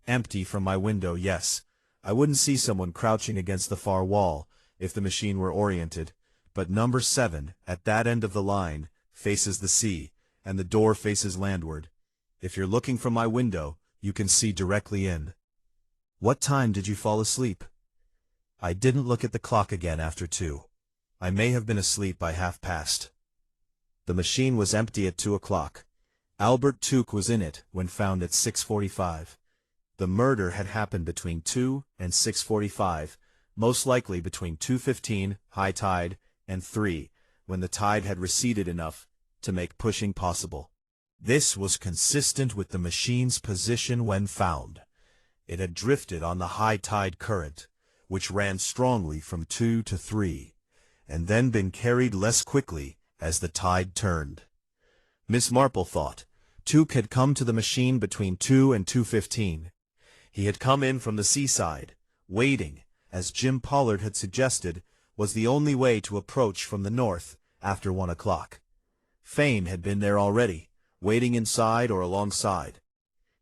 Empty from my window, yes. I wouldn't see someone crouching against the far wall, if the machine were oriented, but number 7, at that end of the line, faces the sea, and the door faces landward. If you're looking from my window, you can see directly in. What time did you fall asleep? I didn't look at the clock again after 2. I may have been asleep by past. The machine was empty at 2 o'clock. Albert Tuke was in it when found at 6:45. The murder had happened between 2 and 6:45, most likely between 2:15, high tide, and 3, when the tide had receded enough to make pushing possible. This was consistent with the machine's position when found. It had drifted on the high tide current, which ran strongly from 2 to 3, and then been carried less quickly as the tide turned. Miss Marple thought Tuke had come to the machine between 2 and 2:15. He had come in from the seaside. Waiting, as Jim Pollard had suggested, was the only way to approach from the north after 1 o'clock. Fame had been there already, waiting inside or alongside.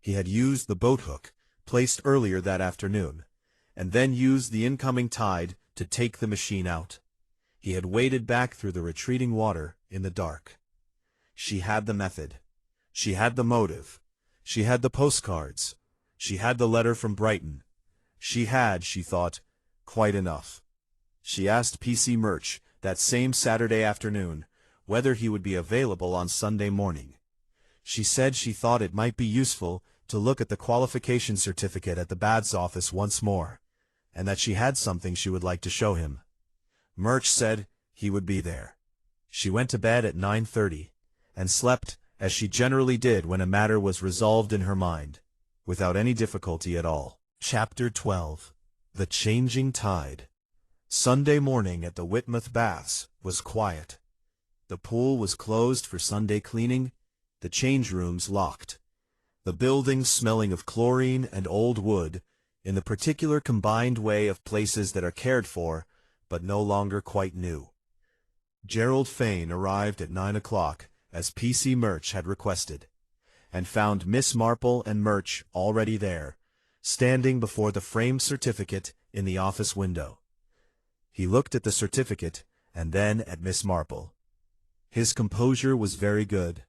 He had used the boat hook, placed earlier that afternoon, and then used the incoming tide to take the machine out. He had waded back through the retreating water in the dark. She had the method. She had the motive. She had the postcards. She had the letter from Brighton. She had, she thought, quite enough. She asked P.C. Murch that same Saturday afternoon whether he would be available on Sunday morning. She said she thought it might be useful to look at the qualification certificate at the Baths office once more, and that she had something she would like to show him. Murch said he would be there. She went to bed at 9:30, and slept as she generally did when a matter was resolved in her mind, without any difficulty at all. Chapter 12. The Changing Tide. Sunday morning at the Whitmouth Baths was quiet. The pool was closed for Sunday cleaning, the change rooms locked, the buildings smelling of chlorine and old wood, in the particular combined way of places that are cared for, but no longer quite new. Gerald Fane arrived at 9 o'clock, as P.C. Murch had requested, and found Miss Marple and Murch already there, standing before the framed certificate in the office window. He looked at the certificate, and then at Miss Marple. His composure was very good.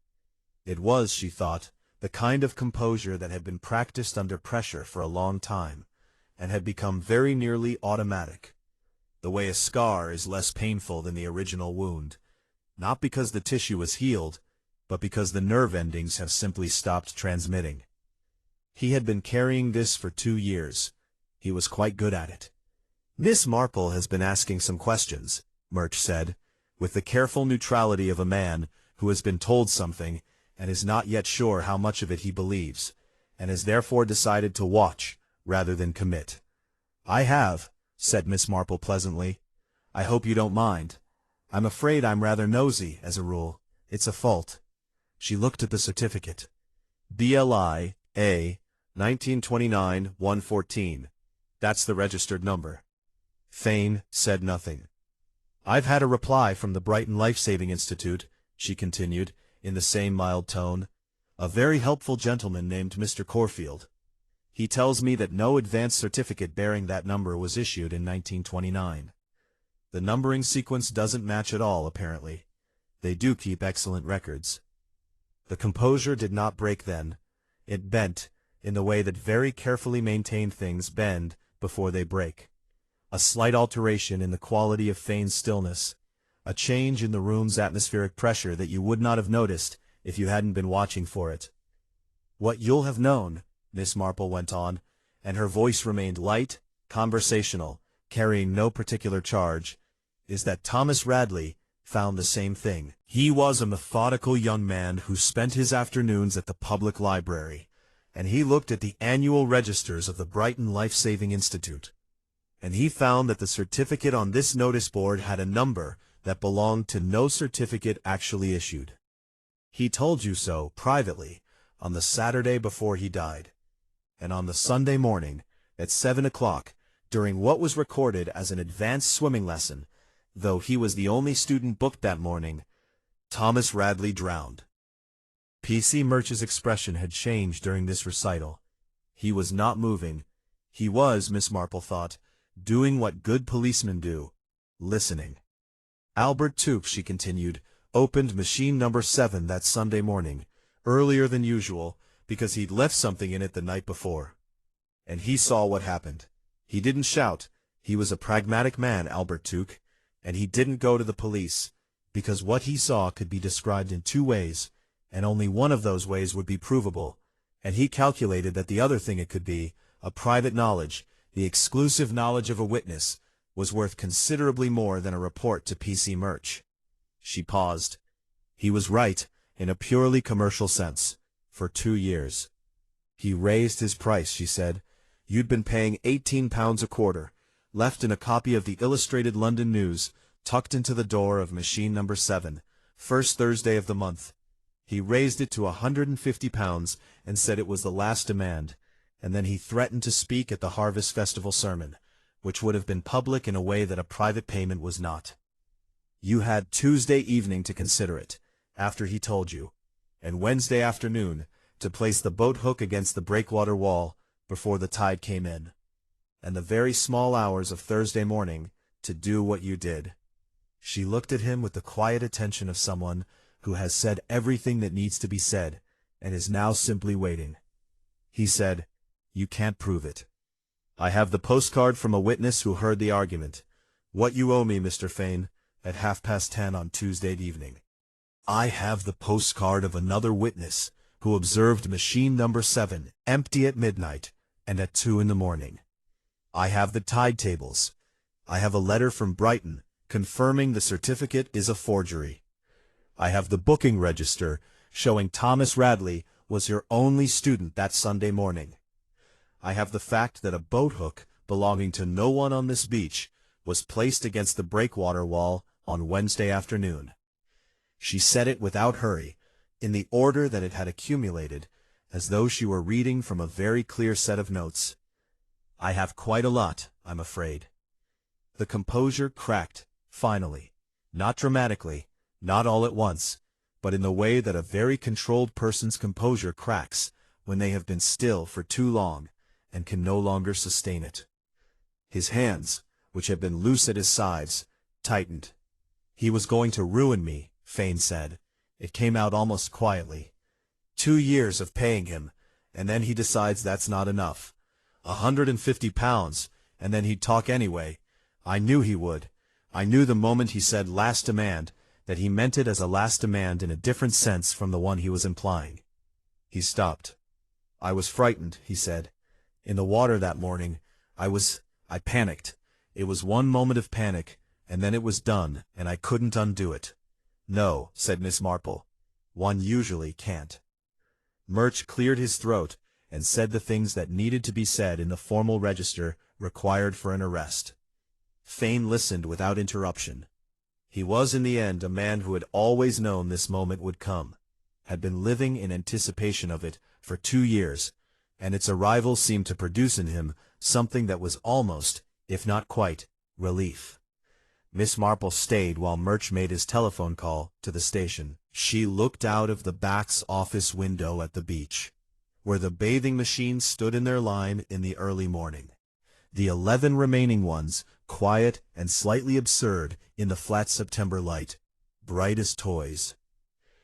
It was, she thought, the kind of composure that had been practiced under pressure for a long time, and had become very nearly automatic. The way a scar is less painful than the original wound, not because the tissue is healed, but because the nerve endings have simply stopped transmitting. He had been carrying this for 2 years. He was quite good at it. Miss Marple has been asking some questions, Murch said, with the careful neutrality of a man who has been told something and is not yet sure how much of it he believes, and has therefore decided to watch rather than commit. I have, said Miss Marple pleasantly. I hope you don't mind. I'm afraid I'm rather nosy, as a rule. It's a fault. She looked at the certificate. BLI A 1929-114. That's the registered number. Fane said nothing. I've had a reply from the Brighton Life-Saving Institute, she continued, in the same mild tone. A very helpful gentleman named Mr. Corfield. He tells me that no advance certificate bearing that number was issued in 1929. The numbering sequence doesn't match at all, apparently. They do keep excellent records. The composure did not break then. It bent, in the way that very carefully maintained things bend before they break. A slight alteration in the quality of Fane's stillness, a change in the room's atmospheric pressure that you would not have noticed if you hadn't been watching for it. What you'll have known, Miss Marple went on, and her voice remained light, conversational, carrying no particular charge, is that Thomas Radley found the same thing. He was a methodical young man who spent his afternoons at the public library, and he looked at the annual registers of the Brighton Life-Saving Institute. And he found that the certificate on this notice board had a number that belonged to no certificate actually issued. He told you so, privately, on the Saturday before he died, and on the Sunday morning, at 7 o'clock, during what was recorded as an advanced swimming lesson, though he was the only student booked that morning, Thomas Radley drowned. P.C. Murch's expression had changed during this recital. He was not moving. He was, Miss Marple thought, doing what good policemen do, listening. Albert Tuke, she continued, opened machine number 7 that Sunday morning, earlier than usual, because he'd left something in it the night before. And he saw what happened. He didn't shout. He was a pragmatic man, Albert Tuke, and he didn't go to the police, because what he saw could be described in 2 ways, and only one of those ways would be provable, and he calculated that the other thing it could be, a private knowledge, the exclusive knowledge of a witness, was worth considerably more than a report to P.C. Murch. She paused. He was right, in a purely commercial sense, for 2 years. He raised his price, she said. You'd been paying £18 a quarter, left in a copy of the Illustrated London News, tucked into the door of machine number 7, first Thursday of the month. He raised it to £150 and said it was the last demand, and then he threatened to speak at the Harvest Festival sermon, which would have been public in a way that a private payment was not. You had Tuesday evening to consider it, after he told you, and Wednesday afternoon to place the boat hook against the breakwater wall before the tide came in, and the very small hours of Thursday morning to do what you did. She looked at him with the quiet attention of someone who has said everything that needs to be said and is now simply waiting. He said, "You can't prove it. I have the postcard from a witness who heard the argument. What you owe me, Mr. Fane, at 10:30 on Tuesday evening. I have the postcard of another witness who observed machine number 7 empty at midnight and at 2 in the morning. I have the tide tables. I have a letter from Brighton confirming the certificate is a forgery. I have the booking register showing Thomas Radley was your only student that Sunday morning. I have the fact that a boat hook belonging to no one on this beach was placed against the breakwater wall on Wednesday afternoon." She said it without hurry, in the order that it had accumulated, as though she were reading from a very clear set of notes. "I have quite a lot, I'm afraid." The composure cracked, finally, not dramatically, not all at once, but in the way that a very controlled person's composure cracks when they have been still for too long and can no longer sustain it. His hands, which had been loose at his sides, tightened. "He was going to ruin me," Fane said. It came out almost quietly. 2 years of paying him, and then he decides that's not enough. £150, and then he'd talk anyway. I knew he would. I knew the moment he said last demand that he meant it as a last demand in a different sense from the one he was implying. He stopped. "I was frightened," he said. "In the water that morning, I panicked. It was one moment of panic, and then it was done, and I couldn't undo it." "No," said Miss Marple. "One usually can't." Murch cleared his throat and said the things that needed to be said in the formal register required for an arrest. Fane listened without interruption. He was in the end a man who had always known this moment would come, had been living in anticipation of it for 2 years, and its arrival seemed to produce in him something that was almost, if not quite, relief. Miss Marple stayed while Murch made his telephone call to the station. She looked out of the back's office window at the beach, where the bathing machines stood in their line in the early morning. The 11 remaining ones, quiet and slightly absurd in the flat September light, bright as toys.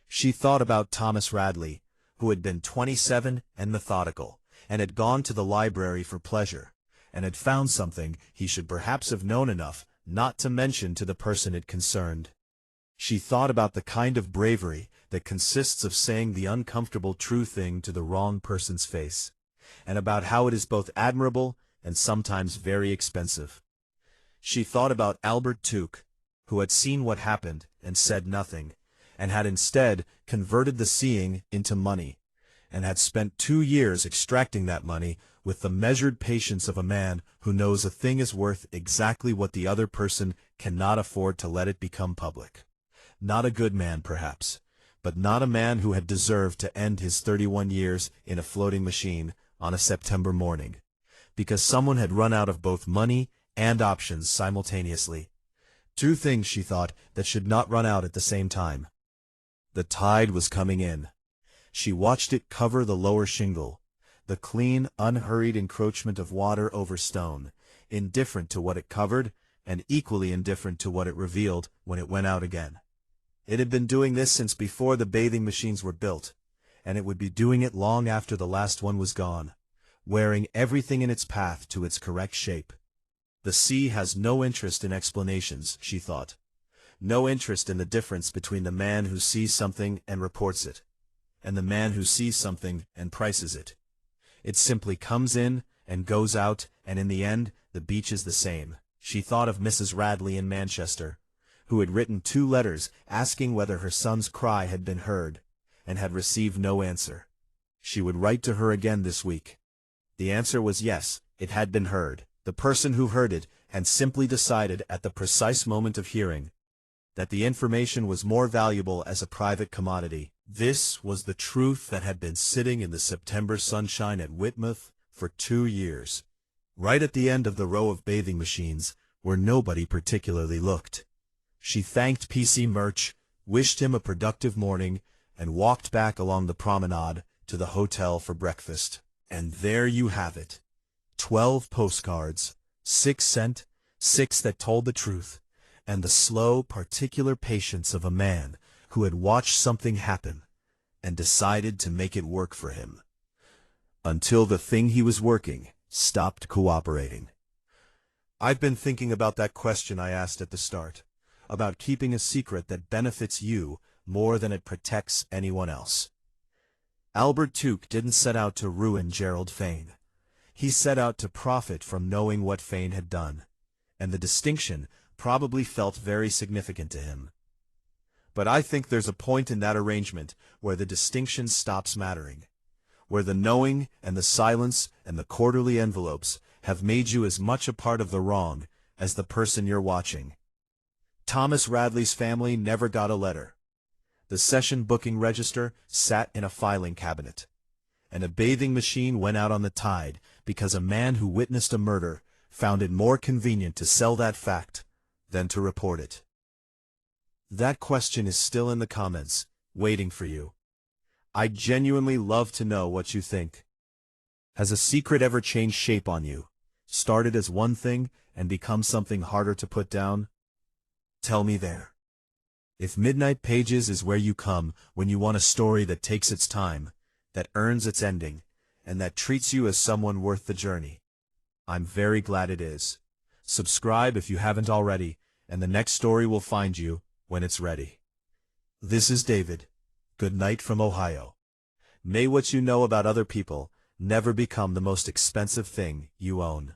She thought about Thomas Radley, who had been 27 and methodical, and had gone to the library for pleasure, and had found something he should perhaps have known enough not to mention to the person it concerned. She thought about the kind of bravery that consists of saying the uncomfortable true thing to the wrong person's face, and about how it is both admirable and sometimes very expensive. She thought about Albert Tuke, who had seen what happened and said nothing, and had instead converted the seeing into money, and had spent 2 years extracting that money with the measured patience of a man who knows a thing is worth exactly what the other person cannot afford to let it become public. Not a good man, perhaps, but not a man who had deserved to end his 31 years in a floating machine on a September morning, because someone had run out of both money and options simultaneously. Two things, she thought, that should not run out at the same time. The tide was coming in. She watched it cover the lower shingle, the clean, unhurried encroachment of water over stone, indifferent to what it covered, and equally indifferent to what it revealed when it went out again. It had been doing this since before the bathing machines were built, and it would be doing it long after the last one was gone, wearing everything in its path to its correct shape. The sea has no interest in explanations, she thought. No interest in the difference between the man who sees something and reports it, and the man who sees something and prices it. It simply comes in and goes out, and in the end, the beach is the same. She thought of Mrs. Radley in Manchester, who had written 2 letters asking whether her son's cry had been heard, and had received no answer. She would write to her again this week. The answer was yes, it had been heard. The person who heard it had simply decided at the precise moment of hearing that the information was more valuable as a private commodity. This was the truth that had been sitting in the September sunshine at Whitmouth for 2 years, right at the end of the row of bathing machines where nobody particularly looked. She thanked P.C. Murch, wished him a productive morning, and walked back along the promenade to the hotel for breakfast. And there you have it. 12 postcards, 6 sent, 6 that told the truth, and the slow, particular patience of a man who had watched something happen and decided to make it work for him, until the thing he was working stopped cooperating. I've been thinking about that question I asked at the start, about keeping a secret that benefits you more than it protects anyone else. Albert Tuke didn't set out to ruin Gerald Fane. He set out to profit from knowing what Fane had done, and the distinction probably felt very significant to him. But I think there's a point in that arrangement where the distinction stops mattering, where the knowing and the silence and the quarterly envelopes have made you as much a part of the wrong as the person you're watching. Thomas Radley's family never got a letter. The session booking register sat in a filing cabinet, and a bathing machine went out on the tide because a man who witnessed a murder found it more convenient to sell that fact than to report it. That question is still in the comments, waiting for you. I'd genuinely love to know what you think. Has a secret ever changed shape on you, started as one thing and become something harder to put down? Tell me there. If Midnight Pages is where you come when you want a story that takes its time, that earns its ending, and that treats you as someone worth the journey, I'm very glad it is. Subscribe if you haven't already, and the next story will find you when it's ready. This is David. Good night from Ohio. May what you know about other people never become the most expensive thing you own.